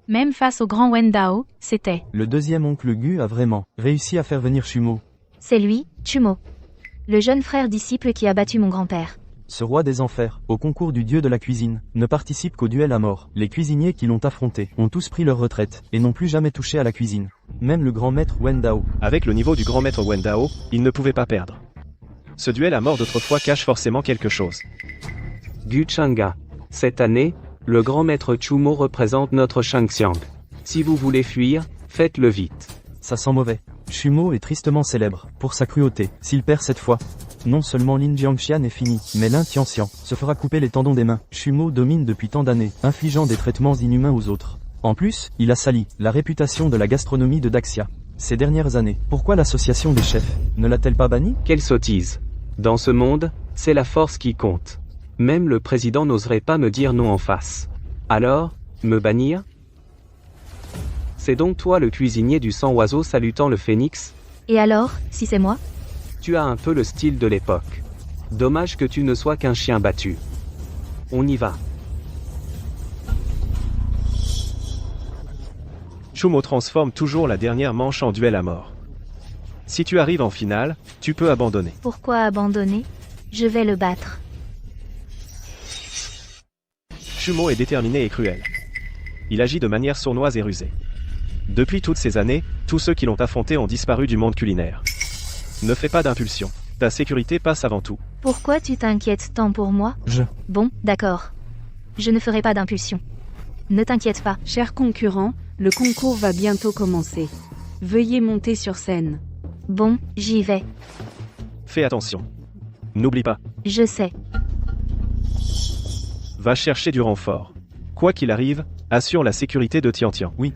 Même face au grand Wen Dao, c'était... Le deuxième oncle Gu a vraiment réussi à faire venir Chumo. C'est lui, Chumo. Le jeune frère disciple qui a battu mon grand-père. Ce roi des enfers, au concours du dieu de la cuisine, ne participe qu'au duel à mort. Les cuisiniers qui l'ont affronté ont tous pris leur retraite, et n'ont plus jamais touché à la cuisine. Même le grand maître Wen Dao. Avec le niveau du grand maître Wen Dao, il ne pouvait pas perdre. Ce duel à mort d'autrefois cache forcément quelque chose. Gu Chang'a. Cette année, le grand maître Chumo représente notre Shangxiang. Si vous voulez fuir, faites-le vite. Ça sent mauvais. Chumo est tristement célèbre pour sa cruauté. S'il perd cette fois, non seulement Lin Jiangxian est fini, mais Lin Tianxian se fera couper les tendons des mains. Chumo domine depuis tant d'années, infligeant des traitements inhumains aux autres. En plus, il a sali la réputation de la gastronomie de Daxia. Ces dernières années, pourquoi l'association des chefs ne l'a-t-elle pas banni? Quelle sottise. Dans ce monde, c'est la force qui compte. Même le président n'oserait pas me dire non en face. Alors, me bannir? C'est donc toi le cuisinier du sang oiseau salutant le phénix? Et alors, si c'est moi? Tu as un peu le style de l'époque. Dommage que tu ne sois qu'un chien battu. On y va. Chumo transforme toujours la dernière manche en duel à mort. Si tu arrives en finale, tu peux abandonner. Pourquoi abandonner? Je vais le battre. Chumo est déterminé et cruel. Il agit de manière sournoise et rusée. Depuis toutes ces années, tous ceux qui l'ont affronté ont disparu du monde culinaire. Ne fais pas d'impulsion. Ta sécurité passe avant tout. Pourquoi tu t'inquiètes tant pour moi? Bon, d'accord. Je ne ferai pas d'impulsion. Ne t'inquiète pas. Chers concurrents, le concours va bientôt commencer. Veuillez monter sur scène. Bon, j'y vais. Fais attention. N'oublie pas. Je sais. Va chercher du renfort. Quoi qu'il arrive, assure la sécurité de Tian-Tian. Oui.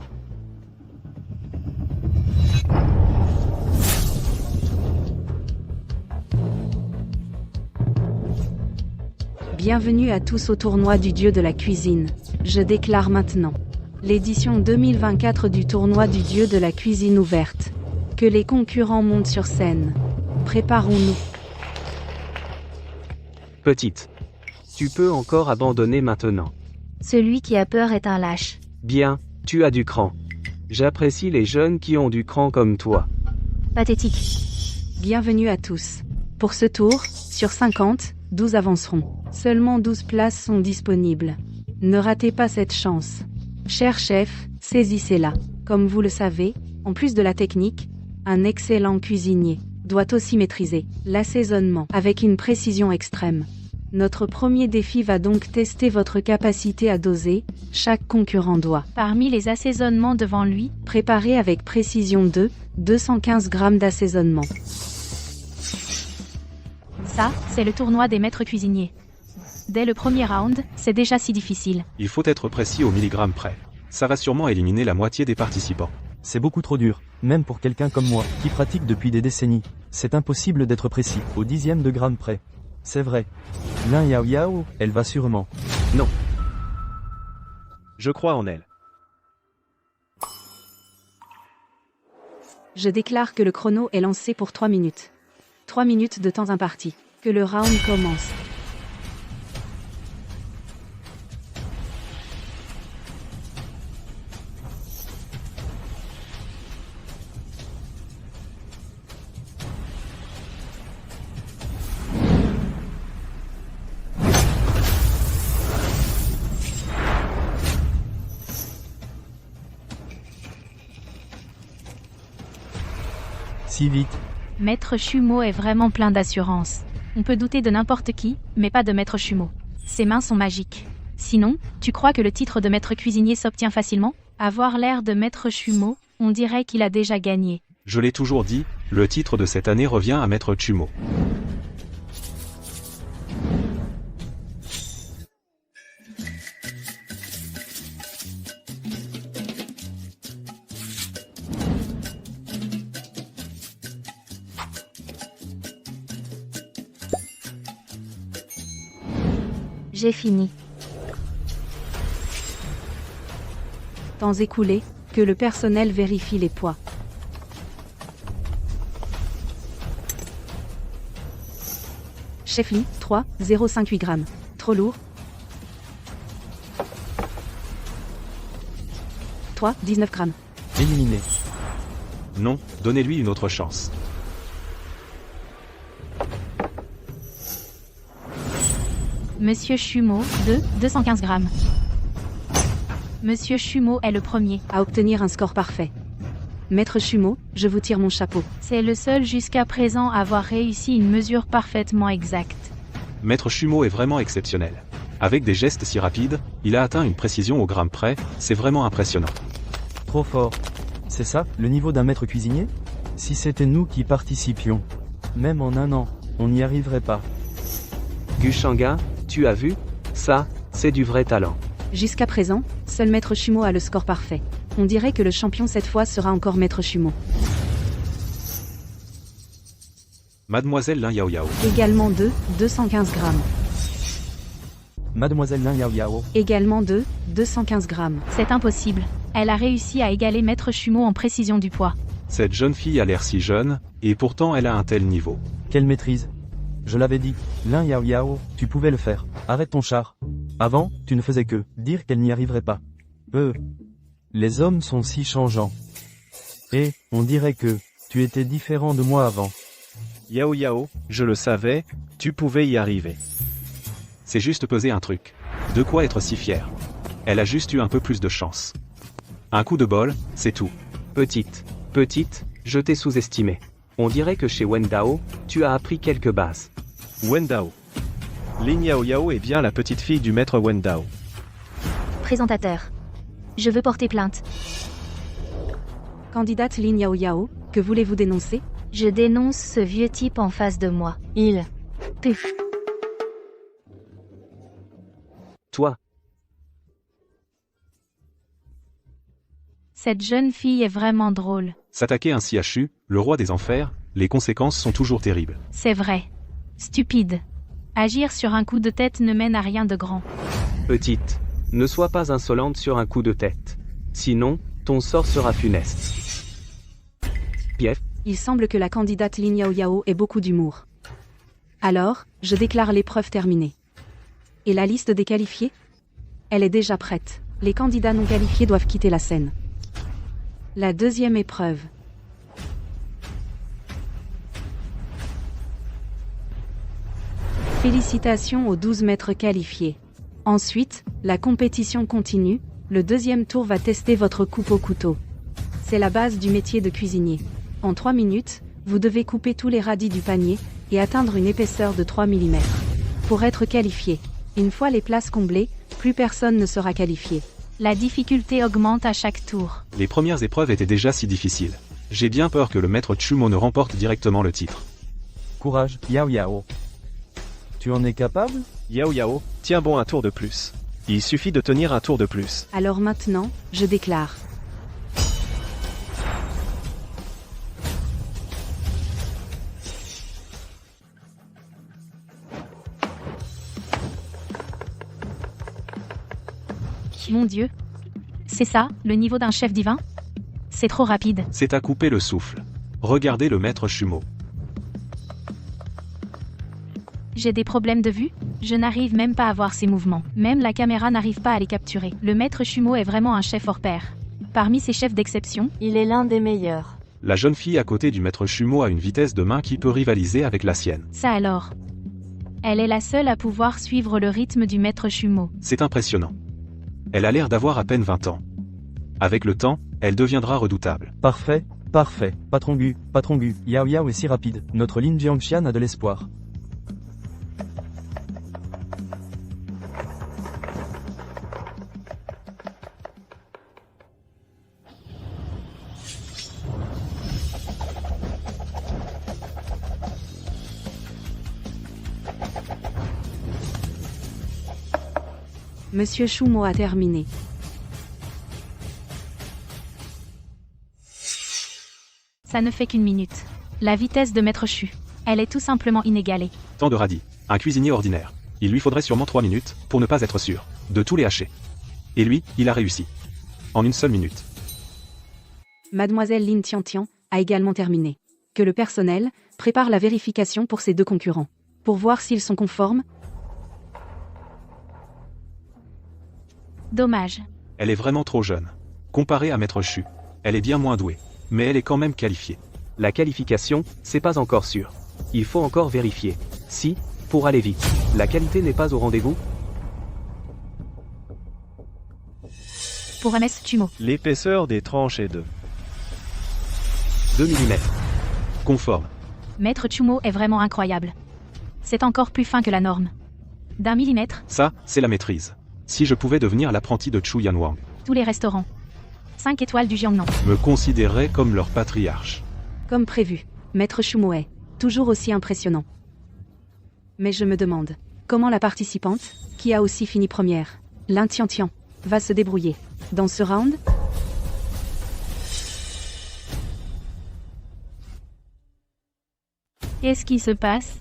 Bienvenue à tous au tournoi du dieu de la cuisine. Je déclare maintenant l'édition 2024 du tournoi du dieu de la cuisine ouverte. Que les concurrents montent sur scène. Préparons-nous. Petite. Tu peux encore abandonner maintenant. Celui qui a peur est un lâche. Bien, tu as du cran. J'apprécie les jeunes qui ont du cran comme toi. Pathétique. Bienvenue à tous. Pour ce tour, sur 50, 12 avanceront. Seulement 12 places sont disponibles. Ne ratez pas cette chance. Cher chef, saisissez-la. Comme vous le savez, en plus de la technique, un excellent cuisinier doit aussi maîtriser l'assaisonnement avec une précision extrême. Notre premier défi va donc tester votre capacité à doser. Chaque concurrent doit, Parmi les assaisonnements devant lui, préparer avec précision 215 g d'assaisonnement. ça, c'est le tournoi des maîtres cuisiniers. Dès le premier round, c'est déjà si difficile. Il faut être précis au milligramme près. Ça va sûrement éliminer la moitié des participants. C'est beaucoup trop dur, même pour quelqu'un comme moi, qui pratique depuis des décennies. C'est impossible d'être précis, au dixième de gramme près. C'est vrai. Lin Yao Yao, elle va sûrement. Non. Je crois en elle. Je déclare que le chrono est lancé pour 3 minutes. 3 minutes de temps imparti. Que le round commence. Si vite. Maître Chumo est vraiment plein d'assurance. On peut douter de n'importe qui, mais pas de Maître Chumo. Ses mains sont magiques. Sinon, tu crois que le titre de maître cuisinier s'obtient facilement? Avoir l'air de Maître Chumo, on dirait qu'il a déjà gagné. Je l'ai toujours dit, le titre de cette année revient à Maître Chumo. J'ai fini. Temps écoulé, que le personnel vérifie les poids. Chef Lee, 3, 0,58 g. Trop lourd. 3, 19 g. Éliminé. Non, donnez-lui une autre chance. Monsieur Chumo, 215 grammes. Monsieur Chumo est le premier. À obtenir un score parfait. Maître Chumo, je vous tire mon chapeau. C'est le seul jusqu'à présent à avoir réussi une mesure parfaitement exacte. Maître Chumo est vraiment exceptionnel. Avec des gestes si rapides, il a atteint une précision au gramme près, c'est vraiment impressionnant. Trop fort. C'est ça, le niveau d'un maître cuisinier? Si c'était nous qui participions, même en un an, on n'y arriverait pas. Gushanga, tu as vu? Ça, c'est du vrai talent. Jusqu'à présent, seul Maître Chumo a le score parfait. On dirait que le champion cette fois sera encore Maître Chumo. Mademoiselle Lin Yao Yao. Également 215 g. Mademoiselle Lin Yao Yao. Également 215 g. C'est impossible. Elle a réussi à égaler Maître Chumo en précision du poids. Cette jeune fille a l'air si jeune, et pourtant elle a un tel niveau. Quelle maîtrise. Je l'avais dit, Lin Yao Yao, tu pouvais le faire. Arrête ton char. Avant, tu ne faisais que dire qu'elle n'y arriverait pas. Les hommes sont si changeants. Et, on dirait que, tu étais différent de moi avant. Yao Yao, je le savais, tu pouvais y arriver. C'est juste peser un truc. De quoi être si fier? Elle a juste eu un peu plus de chance. Un coup de bol, c'est tout. Petite, je t'ai sous-estimé. On dirait que chez Wendao, tu as appris quelques bases. Wendao. Lin Yao Yao est bien la petite fille du maître Wendao. Présentateur. Je veux porter plainte. Candidate Lin Yao Yao, que voulez-vous dénoncer? Je dénonce ce vieux type en face de moi. Il. Puf. Toi, Cette jeune fille est vraiment drôle. S'attaquer ainsi à Shu, le roi des enfers, les conséquences sont toujours terribles. C'est vrai. Stupide. Agir sur un coup de tête ne mène à rien de grand. petite, ne sois pas insolente sur un coup de tête. Sinon, ton sort sera funeste. Pief. Il semble que la candidate Lin Yao Yao ait beaucoup d'humour. Alors, je déclare l'épreuve terminée. Et la liste des qualifiés? Elle est déjà prête. Les candidats non qualifiés doivent quitter la scène. La deuxième épreuve. Félicitations aux 12 maîtres qualifiés. Ensuite, la compétition continue, le deuxième tour va tester votre coupe au couteau. C'est la base du métier de cuisinier. En 3 minutes, vous devez couper tous les radis du panier et atteindre une épaisseur de 3 mm. Pour être qualifié, une fois les places comblées, plus personne ne sera qualifié. La difficulté augmente à chaque tour. Les premières épreuves étaient déjà si difficiles. J'ai bien peur que le maître Chumo ne remporte directement le titre. Courage, Yao Yao. Tu en es capable? Yao Yao, tiens bon un tour de plus. Il suffit de tenir un tour de plus. Alors maintenant, je déclare. Mon Dieu. C'est ça, le niveau d'un chef divin? C'est trop rapide. C'est à couper le souffle. Regardez le maître Chumo. J'ai des problèmes de vue? Je n'arrive même pas à voir ses mouvements. Même la caméra n'arrive pas à les capturer. Le maître Chumo est vraiment un chef hors pair. Parmi ces chefs d'exception, Il est l'un des meilleurs. La jeune fille à côté du maître Chumo a une vitesse de main qui peut rivaliser avec la sienne. ça alors. Elle est la seule à pouvoir suivre le rythme du maître Chumo. C'est impressionnant. Elle a l'air d'avoir à peine 20 ans. Avec le temps, elle deviendra redoutable. Parfait, parfait. Patron Gu, Yao Yao est si rapide. Notre Lin Jiangxian a de l'espoir. Monsieur Chumo a terminé. Ça ne fait qu'une minute. La vitesse de maître Chu. Elle est tout simplement inégalée. Tant de radis. Un cuisinier ordinaire. Il lui faudrait sûrement 3 minutes, pour ne pas être sûr, de tous les hacher. Et lui, il a réussi. En une seule minute. Mademoiselle Lin Tiantian a également terminé. Que le personnel prépare la vérification pour ces deux concurrents. Pour voir s'ils sont conformes. Dommage. Elle est vraiment trop jeune. Comparée à maître Chu, elle est bien moins douée. Mais elle est quand même qualifiée. La qualification, c'est pas encore sûr. Il faut encore vérifier. Si, pour aller vite, la qualité n'est pas au rendez-vous. Pour MS Chumo. L'épaisseur des tranches est de 2 mm. Conforme. Maître Chumo est vraiment incroyable. C'est encore plus fin que la norme. D'1 millimètre, Ça, c'est la maîtrise. Si je pouvais devenir l'apprenti de Chu Yanwang, tous les restaurants. 5 étoiles du Jiangnan. me considérerais comme leur patriarche. Comme prévu, Maître Chumo est toujours aussi impressionnant. Mais je me demande, comment la participante, qui a aussi fini première, Lin Tiantian, va se débrouiller dans ce round? Qu'est-ce qui se passe?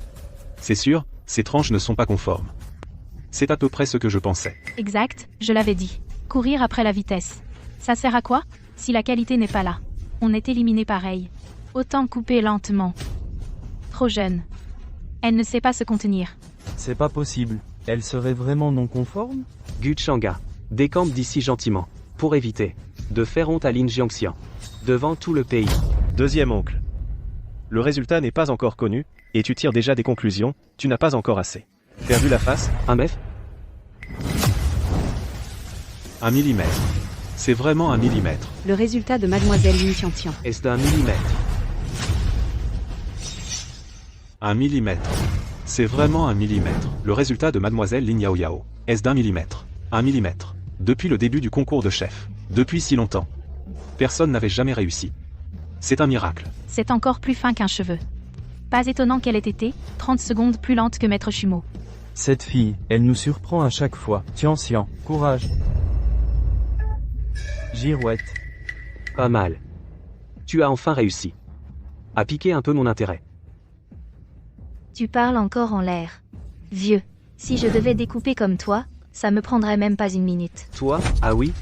C'est sûr, ces tranches ne sont pas conformes. C'est à peu près ce que je pensais. Exact, je l'avais dit. Courir après la vitesse. Ça sert à quoi? Si la qualité n'est pas là. On est éliminé pareil. Autant couper lentement. Trop jeune. Elle ne sait pas se contenir. C'est pas possible. Elle serait vraiment non conforme? Gu Changa, décampe d'ici gentiment. Pour éviter. de faire honte à Lin Jiangxian. Devant tout le pays. Deuxième oncle. Le résultat n'est pas encore connu, et tu tires déjà des conclusions, tu n'as pas encore assez. Perdu la face, Un mef 1 millimètre. C'est vraiment 1 millimètre. Le résultat de Mademoiselle Lin Xiangxian. est-ce d'un millimètre? 1 millimètre. C'est vraiment 1 millimètre. Le résultat de Mademoiselle Lin Yao Yao. Est-ce d'1 millimètre? 1 millimètre. Depuis le début du concours de chef. Depuis si longtemps. Personne n'avait jamais réussi. C'est un miracle. C'est encore plus fin qu'un cheveu. Pas étonnant qu'elle ait été 30 secondes plus lente que Maître Chumeau. Cette fille, elle nous surprend à chaque fois. Tian, courage. Girouette. Pas mal. Tu as enfin réussi. À piquer un peu mon intérêt. Tu parles encore en l'air. Vieux. Si je devais découper comme toi, ça me prendrait même pas une minute. Toi, ah oui?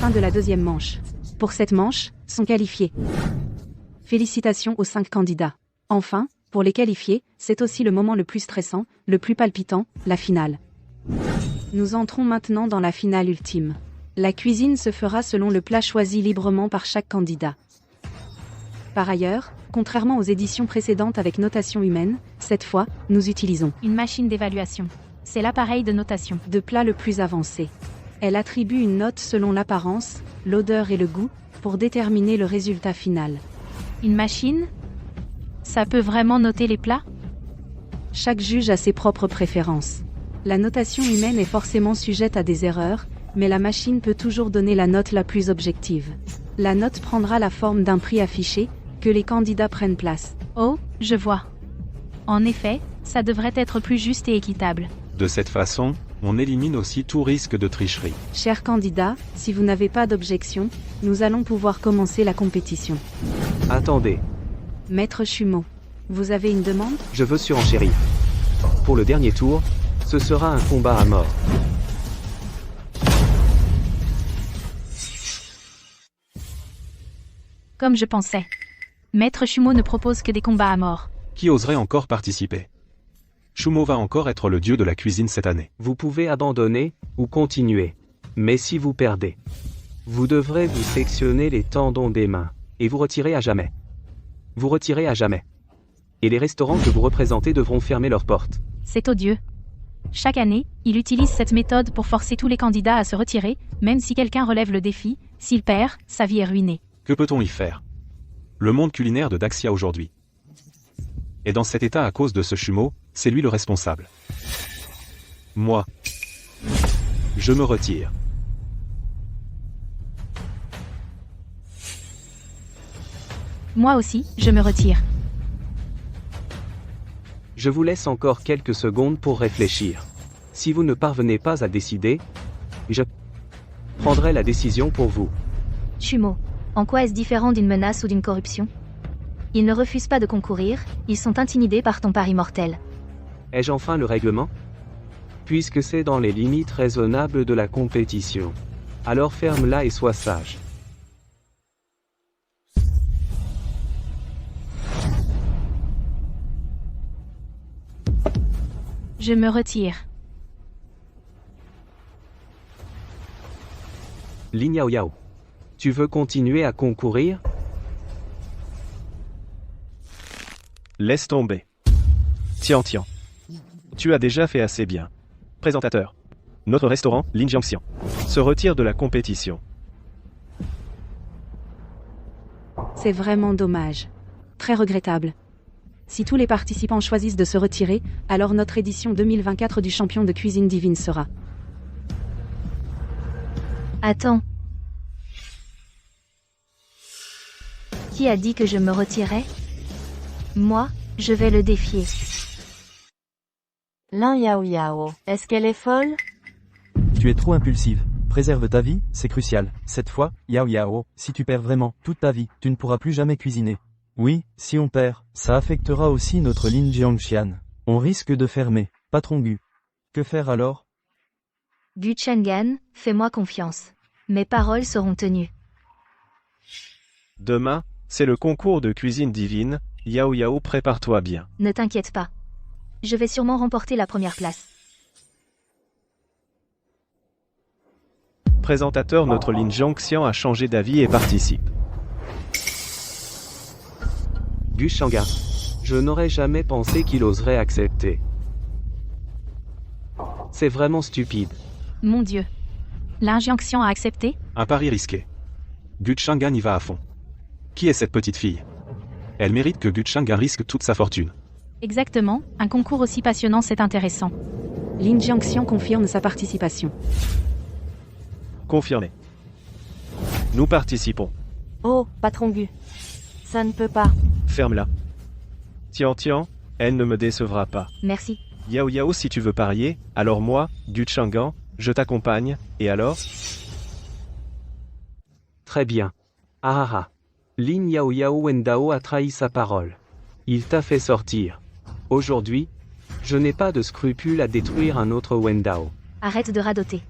Fin de la deuxième manche. Pour cette manche, sont qualifiés. Félicitations aux 5 candidats. Enfin, pour les qualifiés, c'est aussi le moment le plus stressant, le plus palpitant, la finale. Nous entrons maintenant dans la finale ultime. La cuisine se fera selon le plat choisi librement par chaque candidat. Par ailleurs, contrairement aux éditions précédentes avec notation humaine, cette fois, nous utilisons Une machine d'évaluation. C'est l'appareil de notation. de plat le plus avancé. Elle attribue une note selon l'apparence, l'odeur et le goût, pour déterminer le résultat final. Une machine? Ça peut vraiment noter les plats? Chaque juge a ses propres préférences. La notation humaine est forcément sujette à des erreurs, mais la machine peut toujours donner la note la plus objective. La note prendra la forme d'un prix affiché, que les candidats prennent place. Oh, je vois. En effet, ça devrait être plus juste et équitable. De cette façon, on élimine aussi tout risque de tricherie. Chers candidats, si vous n'avez pas d'objection, nous allons pouvoir commencer la compétition. Attendez, Maître Chumeau, vous avez une demande? je veux surenchérir. Pour le dernier tour, ce sera un combat à mort. Comme je pensais. Maître Chumeau ne propose que des combats à mort. Qui oserait encore participer? Chumeau va encore être le dieu de la cuisine cette année. Vous pouvez abandonner, ou continuer. Mais si vous perdez, vous devrez vous sectionner les tendons des mains, et vous retirer à jamais. Vous retirez à jamais. Et les restaurants que vous représentez devront fermer leurs portes. C'est odieux. Chaque année, il utilise cette méthode pour forcer tous les candidats à se retirer, même si quelqu'un relève le défi, s'il perd, sa vie est ruinée. Que peut-on y faire? Le monde culinaire de Daxia aujourd'hui est dans cet état à cause de ce Chumeau, c'est lui le responsable. Moi, je me retire. Moi aussi, je me retire. Je vous laisse encore quelques secondes pour réfléchir. Si vous ne parvenez pas à décider, je prendrai la décision pour vous. Chumeau. En quoi est-ce différent d'une menace ou d'une corruption? Ils ne refusent pas de concourir, ils sont intimidés par ton pari mortel. Ai-je enfin le règlement? Puisque c'est dans les limites raisonnables de la compétition. Alors ferme-la et sois sage. Je me retire. Lin Yao Yao. Tu veux continuer à concourir? Laisse tomber. Tian. Tu as déjà fait assez bien. Présentateur. Notre restaurant, Lin Jiangxian, se retire de la compétition. C'est vraiment dommage. Très regrettable. Si tous les participants choisissent de se retirer, alors notre édition 2024 du champion de cuisine divine sera. Attends. Qui a dit que je me retirais? Moi, je vais le défier. Lin Yao Yao, est-ce qu'elle est folle? Tu es trop impulsive. Préserve ta vie, c'est crucial. Cette fois, Yao, si tu perds vraiment toute ta vie, tu ne pourras plus jamais cuisiner. Oui, si on perd, ça affectera aussi notre Lin Jiangxian. On risque de fermer. Patron Gu. Que faire alors? Gu Chengan, fais-moi confiance. Mes paroles seront tenues. Demain, c'est le concours de cuisine divine. Yao, prépare-toi bien. Ne t'inquiète pas. Je vais sûrement remporter la première place. présentateur notre Lin Jiangxian a changé d'avis et participe. Gu Shanga. Je n'aurais jamais pensé qu'il oserait accepter. C'est vraiment stupide. Mon Dieu. Lin Jiangxian a accepté? Un pari risqué. Guchangan y va à fond. Qui est cette petite fille? Elle mérite que Guchangan risque toute sa fortune. Exactement, un concours aussi passionnant, c'est intéressant. Lin Jiangxian confirme sa participation. Confirmé. Nous participons. Oh, patron Gu. Ça ne peut pas. Ferme-la. Tian, elle ne me décevra pas. Merci. Yao, si tu veux parier, alors moi, Guchangan, je t'accompagne, et alors? Très bien. Lin Yao Wendao a trahi sa parole. Il t'a fait sortir. Aujourd'hui, je n'ai pas de scrupule à détruire un autre Wendao. Arrête de radoter.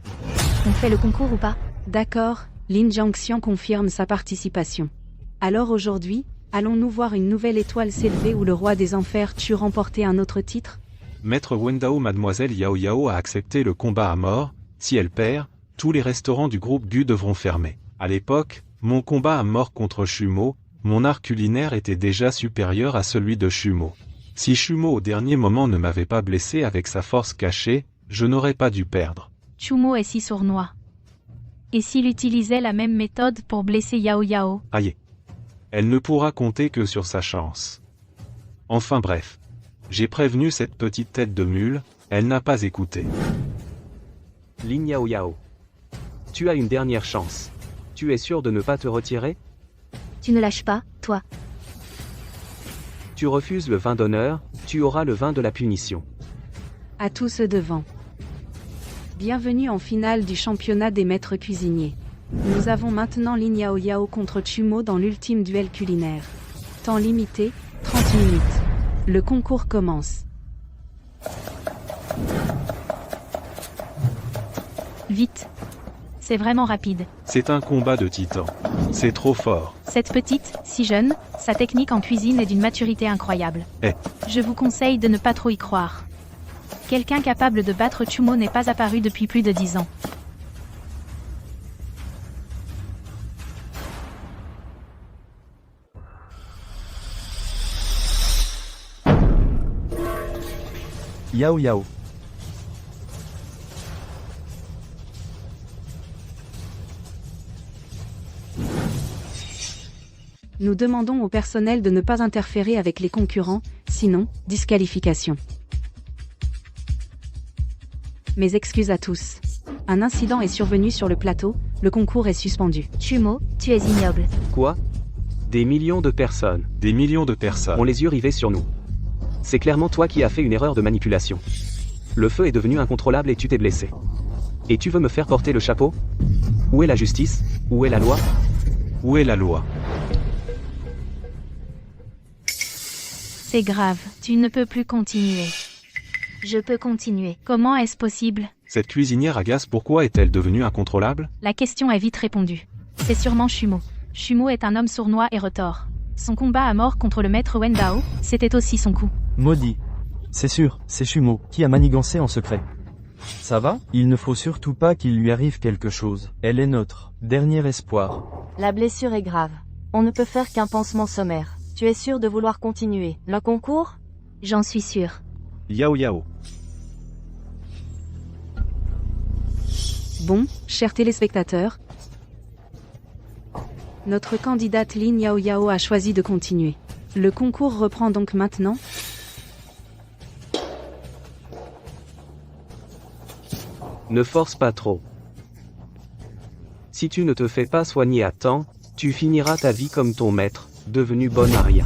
On fait le concours ou pas? D'accord, Lin Jiangxian confirme sa participation. Alors aujourd'hui, allons-nous voir une nouvelle étoile s'élever où le roi des enfers tue remporter un autre titre? Maître Wendao Mademoiselle Yao a accepté le combat à mort. Si elle perd, tous les restaurants du groupe Gu devront fermer. À l'époque, mon combat à mort contre Shumo, mon art culinaire était déjà supérieur à celui de Shumo. Si Shumo au dernier moment ne m'avait pas blessé avec sa force cachée, je n'aurais pas dû perdre. Chumo est si sournois. Et s'il utilisait la même méthode pour blesser Yao? Aïe. Elle ne pourra compter que sur sa chance. Enfin bref. J'ai prévenu cette petite tête de mule, elle n'a pas écouté. Lin Yao. Tu as une dernière chance. Tu es sûr de ne pas te retirer? Tu ne lâches pas, toi. Tu refuses le vin d'honneur, tu auras le vin de la punition. À tous ceux devant. Bienvenue en finale du championnat des maîtres cuisiniers. Nous avons maintenant Lin Yao contre Chumo dans l'ultime duel culinaire. Temps limité, 30 minutes. Le concours commence. Vite. C'est vraiment rapide. C'est un combat de titans. C'est trop fort. Cette petite, si jeune, sa technique en cuisine est d'une maturité incroyable. Je vous conseille de ne pas trop y croire. Quelqu'un capable de battre Chumo n'est pas apparu depuis plus de 10 ans. Yao. Nous demandons au personnel de ne pas interférer avec les concurrents, sinon, disqualification. Mes excuses à tous. Un incident est survenu sur le plateau, le concours est suspendu. Chumo, tu es ignoble. Quoi? Des millions de personnes. Des millions de personnes. Ont les yeux rivés sur nous. C'est clairement toi qui as fait une erreur de manipulation. Le feu est devenu incontrôlable et tu t'es blessé. Et tu veux me faire porter le chapeau? Où est la justice? Où est la loi? Où est la loi? C'est grave, tu ne peux plus continuer. Je peux continuer. Comment est-ce possible? Cette cuisinière agace, pourquoi est-elle devenue incontrôlable? La question est vite répondue. C'est sûrement Chumo. Chumo est un homme sournois et retors. Son combat à mort contre le maître Wendao, c'était aussi son coup. Maudit. C'est sûr, c'est Chumo qui a manigancé en secret. Ça va? Il ne faut surtout pas qu'il lui arrive quelque chose. Elle est notre dernier espoir. La blessure est grave. On ne peut faire qu'un pansement sommaire. Tu es sûr de vouloir continuer le concours? J'en suis sûr. Yao. Bon, chers téléspectateurs, notre candidate Lin Yao a choisi de continuer. Le concours reprend donc maintenant. Ne force pas trop. Si tu ne te fais pas soigner à temps, tu finiras ta vie comme ton maître, devenu bon à rien.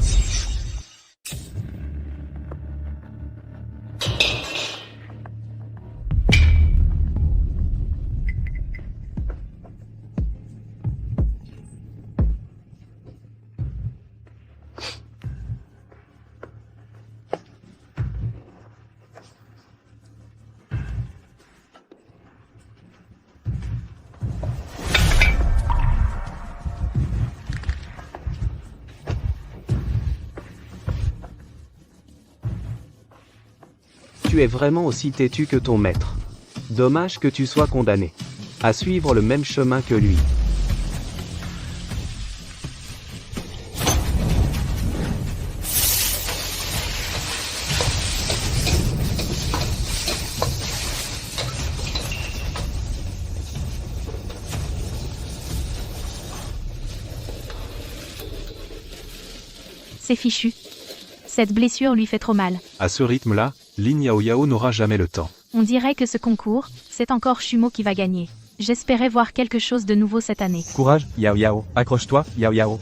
Tu es vraiment aussi têtu que ton maître. Dommage que tu sois condamné. à suivre le même chemin que lui. C'est fichu. Cette blessure lui fait trop mal. À ce rythme-là, Lin Yao Yao n'aura jamais le temps. On dirait que ce concours, c'est encore Chumo qui va gagner. J'espérais voir quelque chose de nouveau cette année. Courage, Yao Yao. Accroche-toi, Yao Yao.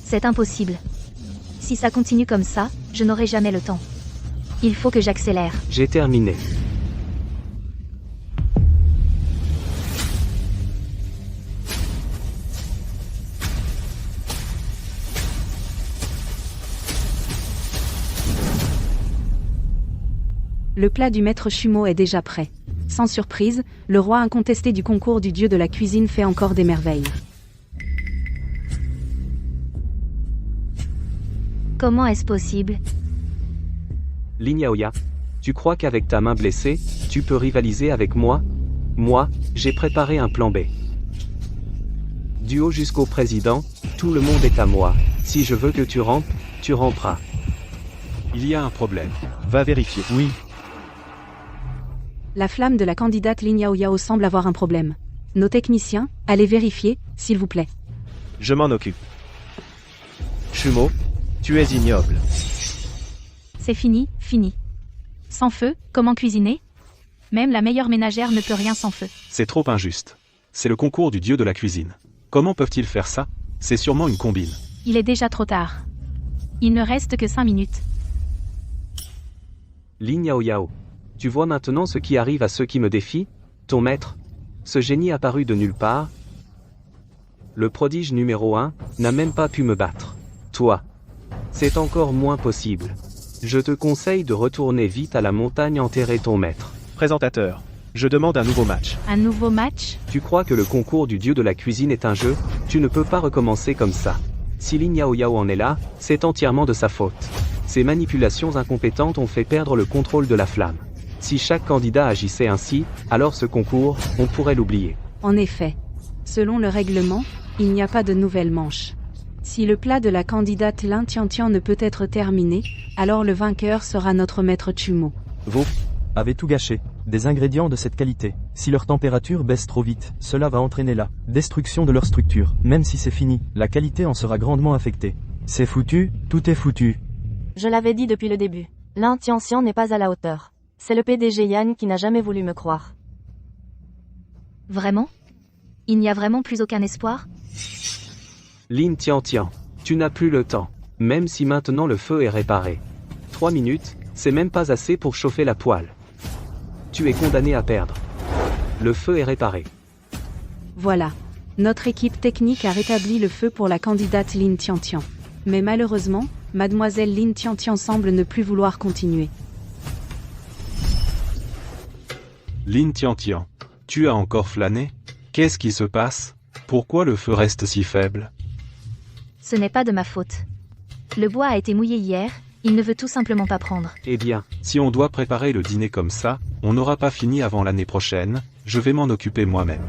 C'est impossible. Si ça continue comme ça, je n'aurai jamais le temps. Il faut que j'accélère. J'ai terminé. Le plat du maître Chumo est déjà prêt. Sans surprise, le roi incontesté du concours du dieu de la cuisine fait encore des merveilles. Comment est-ce possible? Lin Yaoya, tu crois qu'avec ta main blessée, tu peux rivaliser avec moi? Moi, j'ai préparé un plan B. Du haut jusqu'au président, tout le monde est à moi. Si je veux que tu rampes, tu ramperas. Il y a un problème. Va vérifier. Oui. La flamme de la candidate Lin Yao Yao semble avoir un problème. Nos techniciens, allez vérifier, s'il vous plaît. Je m'en occupe. Chumo, tu es ignoble. C'est fini, fini. Sans feu, comment cuisiner? Même la meilleure ménagère ne peut rien sans feu. C'est trop injuste. C'est le concours du dieu de la cuisine. Comment peuvent-ils faire ça? C'est sûrement une combine. Il est déjà trop tard. Il ne reste que 5 minutes. Lin Yao Yao, tu vois maintenant ce qui arrive à ceux qui me défient? Ton maître, ce génie apparu de nulle part, le prodige numéro 1, n'a même pas pu me battre. Toi, c'est encore moins possible. Je te conseille de retourner vite à la montagne enterrer ton maître. Présentateur, je demande un nouveau match. Un nouveau match? Tu crois que le concours du dieu de la cuisine est un jeu? Tu ne peux pas recommencer comme ça. Si Lin Yao Yao en est là, c'est entièrement de sa faute. Ces manipulations incompétentes ont fait perdre le contrôle de la flamme. Si chaque candidat agissait ainsi, alors ce concours, on pourrait l'oublier. En effet. Selon le règlement, il n'y a pas de nouvelle manche. Si le plat de la candidate Lin Tiantian ne peut être terminé, alors le vainqueur sera notre maître Chumo. Vous avez tout gâché. Des ingrédients de cette qualité. Si leur température baisse trop vite, cela va entraîner la destruction de leur structure. Même si c'est fini, la qualité en sera grandement affectée. C'est foutu, tout est foutu. Je l'avais dit depuis le début. Lin Tianxian n'est pas à la hauteur. C'est le PDG Yan qui n'a jamais voulu me croire. Vraiment? Il n'y a vraiment plus aucun espoir? Lin Tiantian, tu n'as plus le temps. Même si maintenant le feu est réparé. 3 minutes, c'est même pas assez pour chauffer la poêle. Tu es condamné à perdre. Le feu est réparé. Voilà. Notre équipe technique a rétabli le feu pour la candidate Lin Tiantian. Mais malheureusement, mademoiselle Lin Tiantian semble ne plus vouloir continuer. Lin Tiantian, tu as encore flâné? Qu'est-ce qui se passe? Pourquoi le feu reste si faible? Ce n'est pas de ma faute. Le bois a été mouillé hier, il ne veut tout simplement pas prendre. Eh bien, Si on doit préparer le dîner comme ça, on n'aura pas fini avant l'année prochaine, je vais m'en occuper moi-même.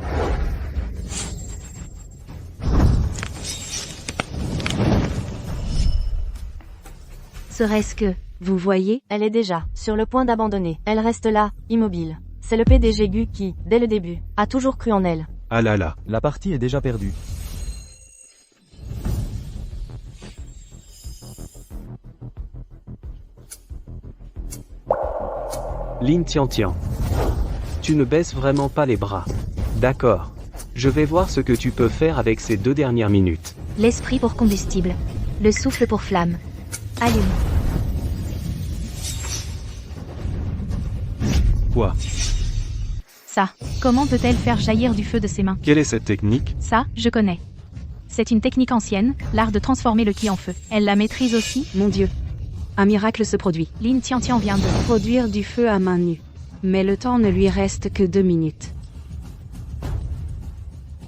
Serait-ce que... Vous voyez, Elle est déjà sur le point d'abandonner. Elle reste là, immobile. C'est le PDG Gu qui, dès le début, a toujours cru en elle. Ah là là, La partie est déjà perdue. Lin Tiantian, tu ne baisses vraiment pas les bras. D'accord. Je vais voir ce que tu peux faire avec ces 2 dernières minutes. L'esprit pour combustible. Le souffle pour flamme. Allume. quoi? Ça, comment peut-elle faire jaillir du feu de ses mains? Quelle est cette technique? Ça, je connais. C'est une technique ancienne, l'art de transformer le ki en feu. Elle la maîtrise aussi? mon Dieu. Un miracle se produit. Lin Tiantian vient de... Produire du feu à main nue. Mais le temps ne lui reste que 2 minutes.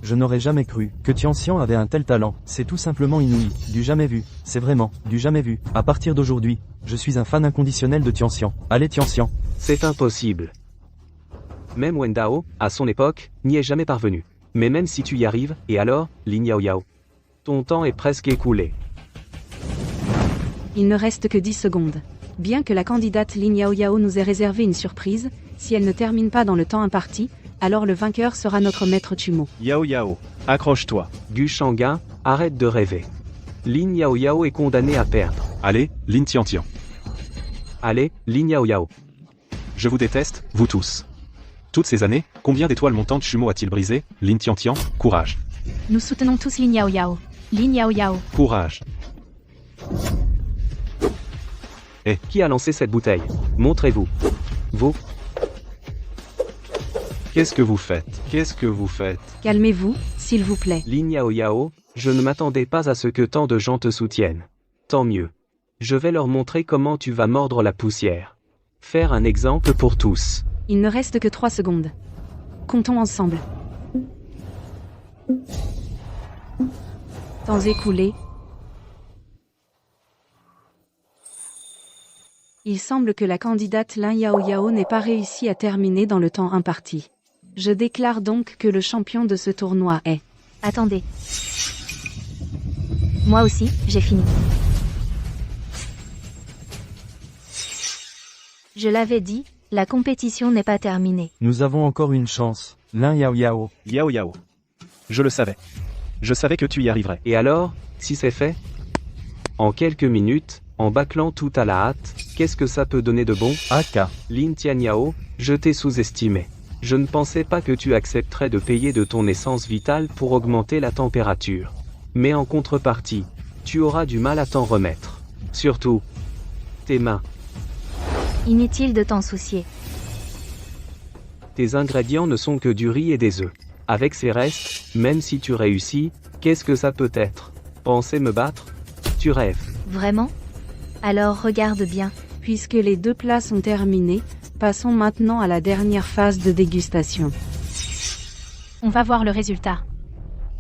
Je n'aurais jamais cru que Tianxian avait un tel talent. C'est tout simplement inouï, du jamais vu. C'est vraiment, du jamais vu. À partir d'aujourd'hui, je suis un fan inconditionnel de Tianxian. Allez Tianxian. C'est impossible. Même Wen Dao, à son époque, n'y est jamais parvenu. Mais même si tu y arrives, et alors, Lin Yao Yao? Ton temps est presque écoulé. Il ne reste que 10 secondes. Bien que la candidate Lin Yao Yao nous ait réservé une surprise, si elle ne termine pas dans le temps imparti, alors le vainqueur sera notre maître Chumo. Yao Yao, accroche-toi. Gu Shanga, arrête de rêver. Lin Yao Yao est condamné à perdre. Allez, Lin Tiantian. Allez, Lin Yao Yao. Je vous déteste, vous tous. Toutes ces années, combien d'étoiles montantes Chumo a-t-il brisé? Lin Tiantian, courage. Nous soutenons tous Lin Yao Yao. Lin Yao Yao. Courage. Qui a lancé cette bouteille? Montrez-vous. Vous? Qu'est-ce que vous faites? Qu'est-ce que vous faites? Calmez-vous, s'il vous plaît. Lin Yao Yao, je ne m'attendais pas à ce que tant de gens te soutiennent. Tant mieux. Je vais leur montrer comment tu vas mordre la poussière. Faire un exemple pour tous. Il ne reste que 3 secondes. Comptons ensemble. Temps écoulé. Il semble que la candidate Lin Yao Yao n'ait pas réussi à terminer dans le temps imparti. Je déclare donc que le champion de ce tournoi est... Attendez. Moi aussi, j'ai fini. Je l'avais dit, la compétition n'est pas terminée. Nous avons encore une chance. Lin Yao Yao. Yao Yao. Je le savais. Je savais que tu y arriverais. Et alors, si c'est fait? En quelques minutes, en bâclant tout à la hâte, qu'est-ce que ça peut donner de bon? AK. Lin Tianyao, je t'ai sous-estimé. Je ne pensais pas que tu accepterais de payer de ton essence vitale pour augmenter la température. Mais en contrepartie, tu auras du mal à t'en remettre. Surtout, tes mains. Inutile de t'en soucier. Tes ingrédients ne sont que du riz et des œufs. Avec ces restes, même si tu réussis, qu'est-ce que ça peut être? Penser me battre? Tu rêves. Vraiment? Alors regarde bien. Puisque les 2 plats sont terminés, passons maintenant à la dernière phase de dégustation. On va voir le résultat.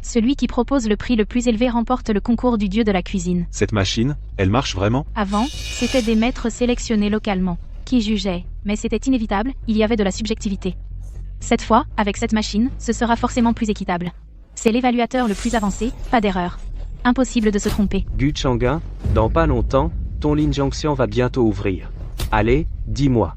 Celui qui propose le prix le plus élevé remporte le concours du dieu de la cuisine. Cette machine, elle marche vraiment? Avant, c'était des maîtres sélectionnés localement, qui jugeaient, mais c'était inévitable, il y avait de la subjectivité. Cette fois, avec cette machine, ce sera forcément plus équitable. C'est l'évaluateur le plus avancé, pas d'erreur. Impossible de se tromper. Gu Changa, dans pas longtemps, ton Lin Jiangxian va bientôt ouvrir. Allez, dis-moi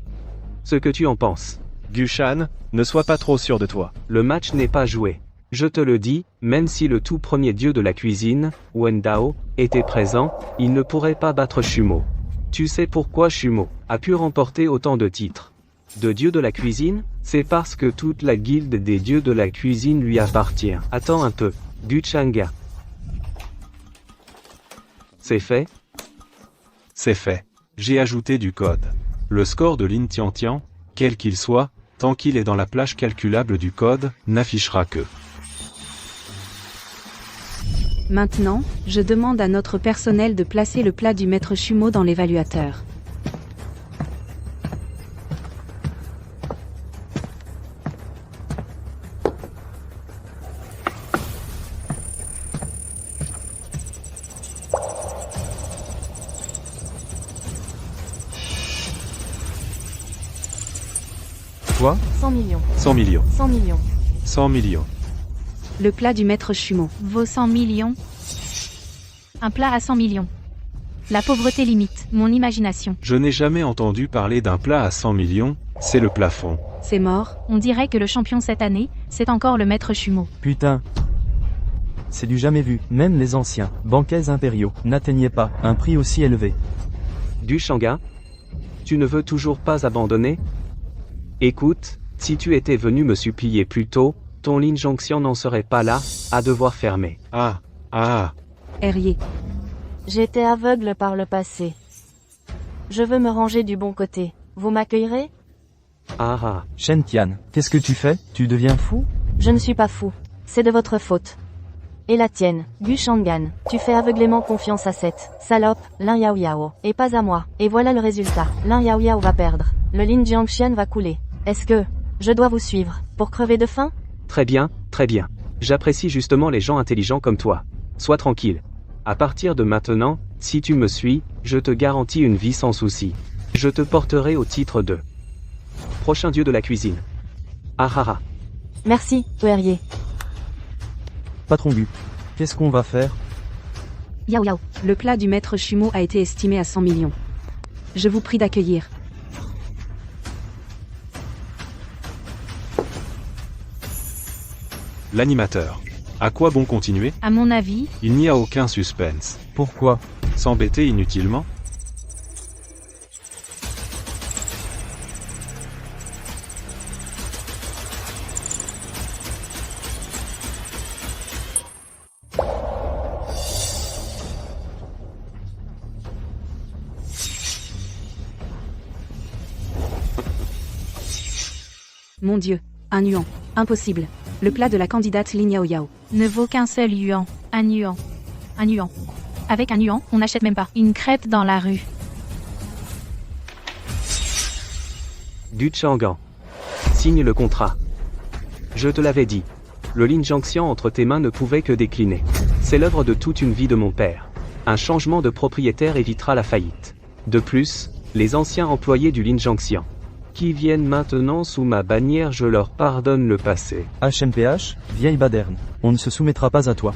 ce que tu en penses. Gu Shan, ne sois pas trop sûr de toi. Le match n'est pas joué. Je te le dis, même si le tout premier dieu de la cuisine, Wen Dao, était présent, il ne pourrait pas battre Chumo. Tu sais pourquoi Chumo a pu remporter autant de titres de dieu de la cuisine? C'est parce que toute la guilde des dieux de la cuisine lui appartient. Attends un peu, Gu Changa. C'est fait? C'est fait. J'ai ajouté du code. Le score de Lin Tiantian, quel qu'il soit, tant qu'il est dans la plage calculable du code, n'affichera que. Maintenant, je demande à notre personnel de placer le plat du maître Chumo dans l'évaluateur. Quoi? 100 millions. 100 millions. 100 millions. 100 millions. Le plat du maître Chumo. Vaut 100 millions. Un plat à 100 millions. La pauvreté limite mon imagination. Je n'ai jamais entendu parler d'un plat à 100 millions, c'est le plafond. C'est mort. On dirait que le champion cette année, c'est encore le maître Chumo. Putain. C'est du jamais vu. Même les anciens banquets impériaux n'atteignaient pas un prix aussi élevé. Du Shanga? Tu ne veux toujours pas abandonner? Écoute, si tu étais venu me supplier plus tôt, ton Lin Jiangxian n'en serait pas là, à devoir fermer. Herrier. J'étais aveugle par le passé. Je veux me ranger du bon côté. Vous m'accueillerez? Shen Tian, qu'est-ce que tu fais? Tu deviens fou? Je ne suis pas fou. C'est de votre faute. Et la tienne, Gu Shangan. Tu fais aveuglément confiance à cette salope, Lin Yao Yao, et pas à moi. Et voilà le résultat. Lin Yao Yao va perdre. Le Lin Jiangxian va couler. Est-ce que je dois vous suivre pour crever de faim? Très bien, très bien. J'apprécie justement les gens intelligents comme toi. Sois tranquille. À partir de maintenant, si tu me suis, je te garantis une vie sans souci. Je te porterai au titre de prochain dieu de la cuisine. Ah ah ah. Merci, Poirier. Patron Gu. Qu'est-ce qu'on va faire? Yao Yao. Le plat du maître Chumeau a été estimé à 100 millions. Je vous prie d'accueillir. L'animateur. À quoi bon continuer? À mon avis, Il n'y a aucun suspense. Pourquoi? S'embêter inutilement? Mon Dieu, un yuan. Impossible. Le plat de la candidate Lin Yao Yao. ne vaut qu'un seul yuan. Un yuan. Un yuan. Avec un yuan, on n'achète même pas une crêpe dans la rue. Du Chang'an. Signe le contrat. Je te l'avais dit. Le Lin Jiangxian entre tes mains ne pouvait que décliner. C'est l'œuvre de toute une vie de mon père. Un changement de propriétaire évitera la faillite. De plus, les anciens employés du Lin Jiangxian, qui viennent maintenant sous ma bannière, je leur pardonne le passé. HMPH, vieille baderne. On ne se soumettra pas à toi.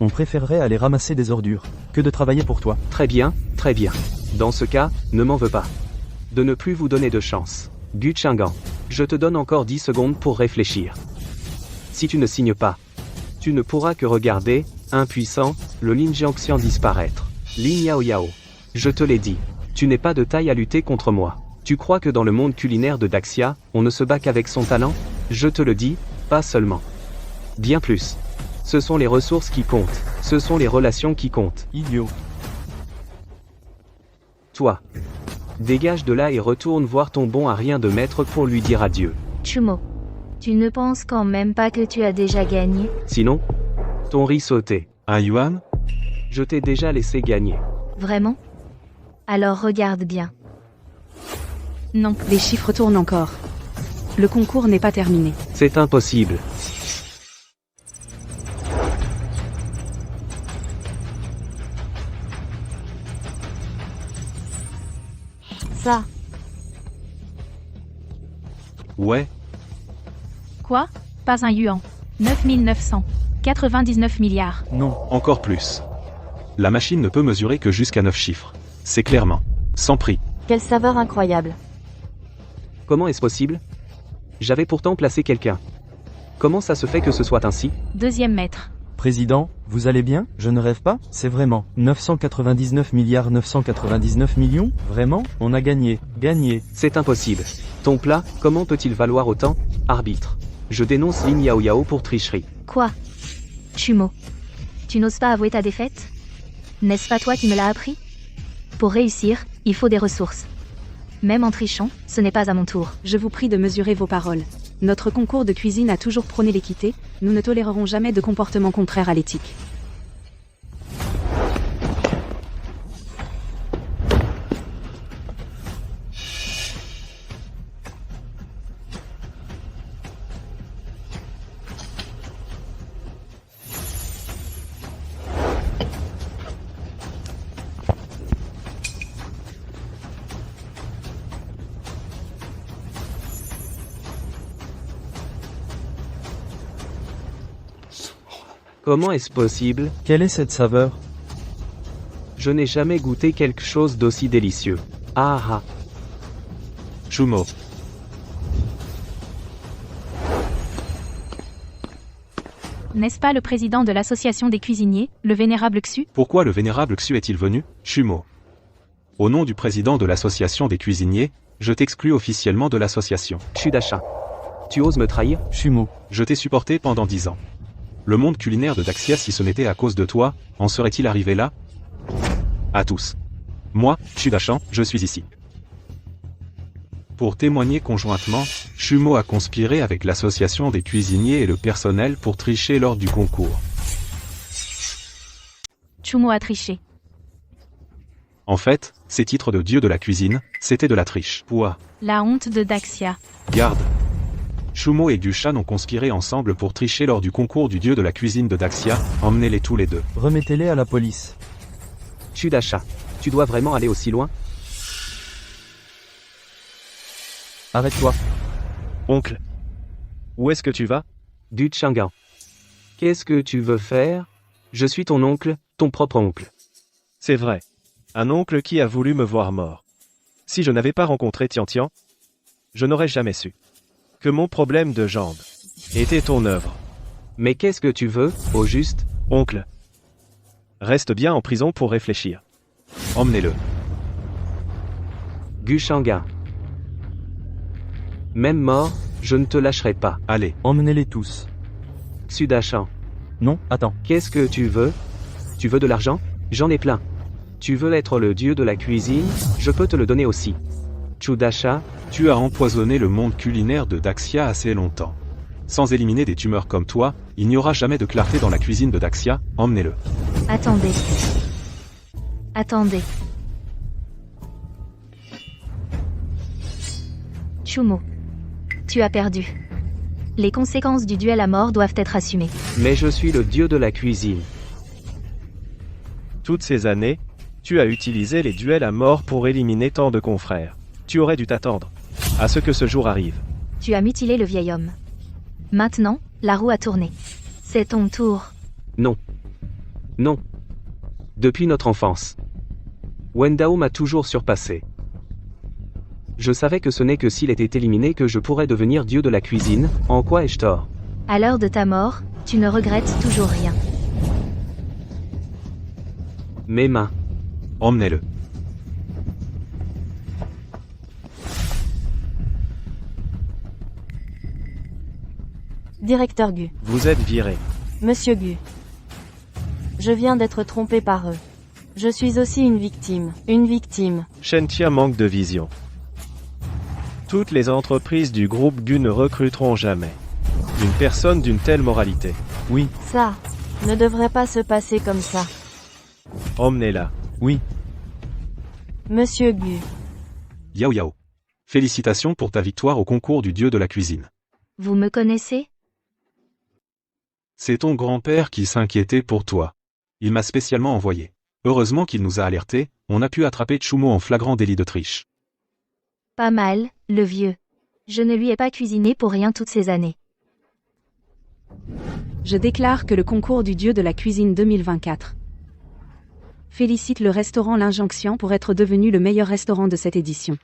On préférerait aller ramasser des ordures, que de travailler pour toi. Très bien, très bien. Dans ce cas, ne m'en veux pas. De ne plus vous donner de chance. Gu Chang'an, je te donne encore 10 secondes pour réfléchir. Si tu ne signes pas, tu ne pourras que regarder, impuissant, le Lin Jiangxian disparaître. Lin Yao Yao. Je te l'ai dit. Tu n'es pas de taille à lutter contre moi. Tu crois que dans le monde culinaire de Daxia, on ne se bat qu'avec son talent? Je te le dis, pas seulement. Bien plus. Ce sont les ressources qui comptent. Ce sont les relations qui comptent. Idiot. Toi. Dégage de là et retourne voir ton bon à rien de maître pour lui dire adieu. Chumeau. Tu ne penses quand même pas que tu as déjà gagné? Sinon, ton riz sauté. Un yuan? Je t'ai déjà laissé gagner. Vraiment? Alors regarde bien. Non. Les chiffres tournent encore. Le concours n'est pas terminé. C'est impossible. Ça. Ouais, Quoi? Pas un yuan. 9900. 99 milliards. Non. encore plus. La machine ne peut mesurer que jusqu'à 9 chiffres. C'est clairement sans prix. Quelle saveur incroyable. Comment est-ce possible? J'avais pourtant placé quelqu'un. Comment ça se fait que ce soit ainsi? Deuxième maître. Président, vous allez bien? Je ne rêve pas? C'est vraiment 999 milliards 999 millions? Vraiment? On a gagné. Gagné. C'est impossible. Ton plat, comment peut-il valoir autant? Arbitre. Je dénonce Lin Yao Yao pour tricherie. Quoi? Chumeau. Tu n'oses pas avouer ta défaite? N'est-ce pas toi qui me l'as appris? Pour réussir, il faut des ressources. Même en trichant, ce n'est pas à mon tour. Je vous prie de mesurer vos paroles. Notre concours de cuisine a toujours prôné l'équité, nous ne tolérerons jamais de comportement contraire à l'éthique. Comment est-ce possible? Quelle est cette saveur? Je n'ai jamais goûté quelque chose d'aussi délicieux. Ah ah. Chumeau. N'est-ce pas le président de l'association des cuisiniers, le vénérable Xu? Pourquoi le vénérable Xu est-il venu? Chumeau. Au nom du président de l'association des cuisiniers, je t'exclus officiellement de l'association. Chudasha. Tu oses me trahir? Chumeau. Je t'ai supporté pendant 10 ans. Le monde culinaire de Daxia, si ce n'était à cause de toi, en serait-il arrivé là? À tous. Moi, Chudashan, je suis ici. Pour témoigner conjointement, Chumeau a conspiré avec l'association des cuisiniers et le personnel pour tricher lors du concours. Chumeau a triché. En fait, ces titres de dieu de la cuisine, c'était de la triche. Pouah. La honte de Daxia. Garde. Chumeau et Gushan ont conspiré ensemble pour tricher lors du concours du dieu de la cuisine de Daxia, emmenez-les tous les deux. Remettez-les à la police. Chudasha. Tu dois vraiment aller aussi loin? Arrête-toi. Oncle. Où est-ce que tu vas? Du Chang'an. Qu'est-ce que tu veux faire? Je suis ton oncle, ton propre oncle. C'est vrai. Un oncle qui a voulu me voir mort. Si je n'avais pas rencontré Tian Tian, je n'aurais jamais su que mon problème de jambe était ton œuvre. Mais qu'est-ce que tu veux, au juste? Oncle, reste bien en prison pour réfléchir. Emmenez-le. Gu Chang'an. Même mort, je ne te lâcherai pas. Allez. Emmenez-les tous. Xudachan. Non, attends. Qu'est-ce que tu veux? Tu veux de l'argent? J'en ai plein. Tu veux être le dieu de la cuisine? Je peux te le donner aussi. Chudasha. Tu as empoisonné le monde culinaire de Daxia assez longtemps. Sans éliminer des tumeurs comme toi, il n'y aura jamais de clarté dans la cuisine de Daxia, emmenez-le. Attendez. Attendez. Chumo. Tu as perdu. Les conséquences du duel à mort doivent être assumées. Mais je suis le dieu de la cuisine. Toutes ces années, tu as utilisé les duels à mort pour éliminer tant de confrères. Tu aurais dû t'attendre à ce que ce jour arrive. Tu as mutilé le vieil homme. Maintenant, la roue a tourné. C'est ton tour. Non. Non. Depuis notre enfance. Wendao m'a toujours surpassé. Je savais que ce n'est que s'il était éliminé que je pourrais devenir dieu de la cuisine, en quoi ai-je tort? À l'heure de ta mort, tu ne regrettes toujours rien. Mes mains. Emmenez-le. Directeur Gu. Vous êtes viré. Monsieur Gu. Je viens d'être trompé par eux. Je suis aussi une victime. Une victime. Shentia manque de vision. Toutes les entreprises du groupe Gu ne recruteront jamais une personne d'une telle moralité. Oui, Ça ne devrait pas se passer comme ça. Emmenez-la. oui. Monsieur Gu. Yao Yao. Félicitations pour ta victoire au concours du dieu de la cuisine. Vous me connaissez? C'est ton grand-père qui s'inquiétait pour toi. Il m'a spécialement envoyé. Heureusement qu'il nous a alertés, on a pu attraper Chumo en flagrant délit de triche. Pas mal, le vieux. Je ne lui ai pas cuisiné pour rien toutes ces années. Je déclare que le concours du dieu de la cuisine 2024 félicite le restaurant L'Injonction pour être devenu le meilleur restaurant de cette édition.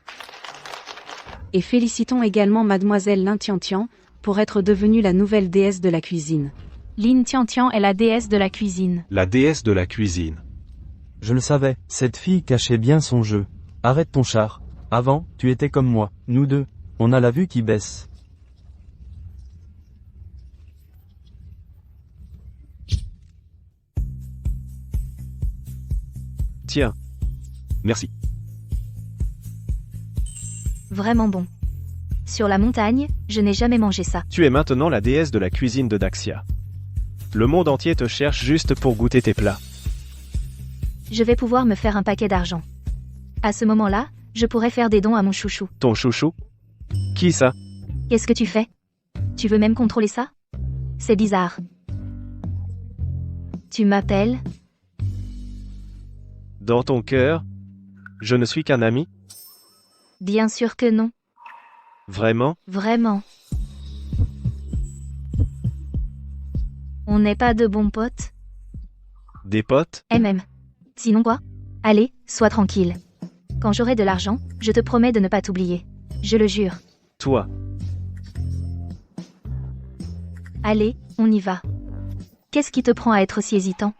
Et félicitons également Mademoiselle Lin Tian Tian pour être devenue la nouvelle déesse de la cuisine. Lin Tian Tian est la déesse de la cuisine. La déesse de la cuisine. Je le savais, cette fille cachait bien son jeu. Arrête ton char. Avant, tu étais comme moi, nous deux. On a la vue qui baisse. Tiens. Merci. Vraiment bon. Sur la montagne, je n'ai jamais mangé ça. Tu es maintenant la déesse de la cuisine de Daxia. Le monde entier te cherche juste pour goûter tes plats. Je vais pouvoir me faire un paquet d'argent. À ce moment-là, je pourrais faire des dons à mon chouchou. Ton chouchou? Qui ça? Qu'est-ce que tu fais? Tu veux même contrôler ça? C'est bizarre. Tu m'appelles? Dans ton cœur, je ne suis qu'un ami? Bien sûr que non. Vraiment? Vraiment. On n'est pas de bons potes? Des potes? MM. Sinon quoi? Allez, sois tranquille. Quand j'aurai de l'argent, je te promets de ne pas t'oublier. Je le jure. Toi. Allez, on y va. Qu'est-ce qui te prend à être si hésitant?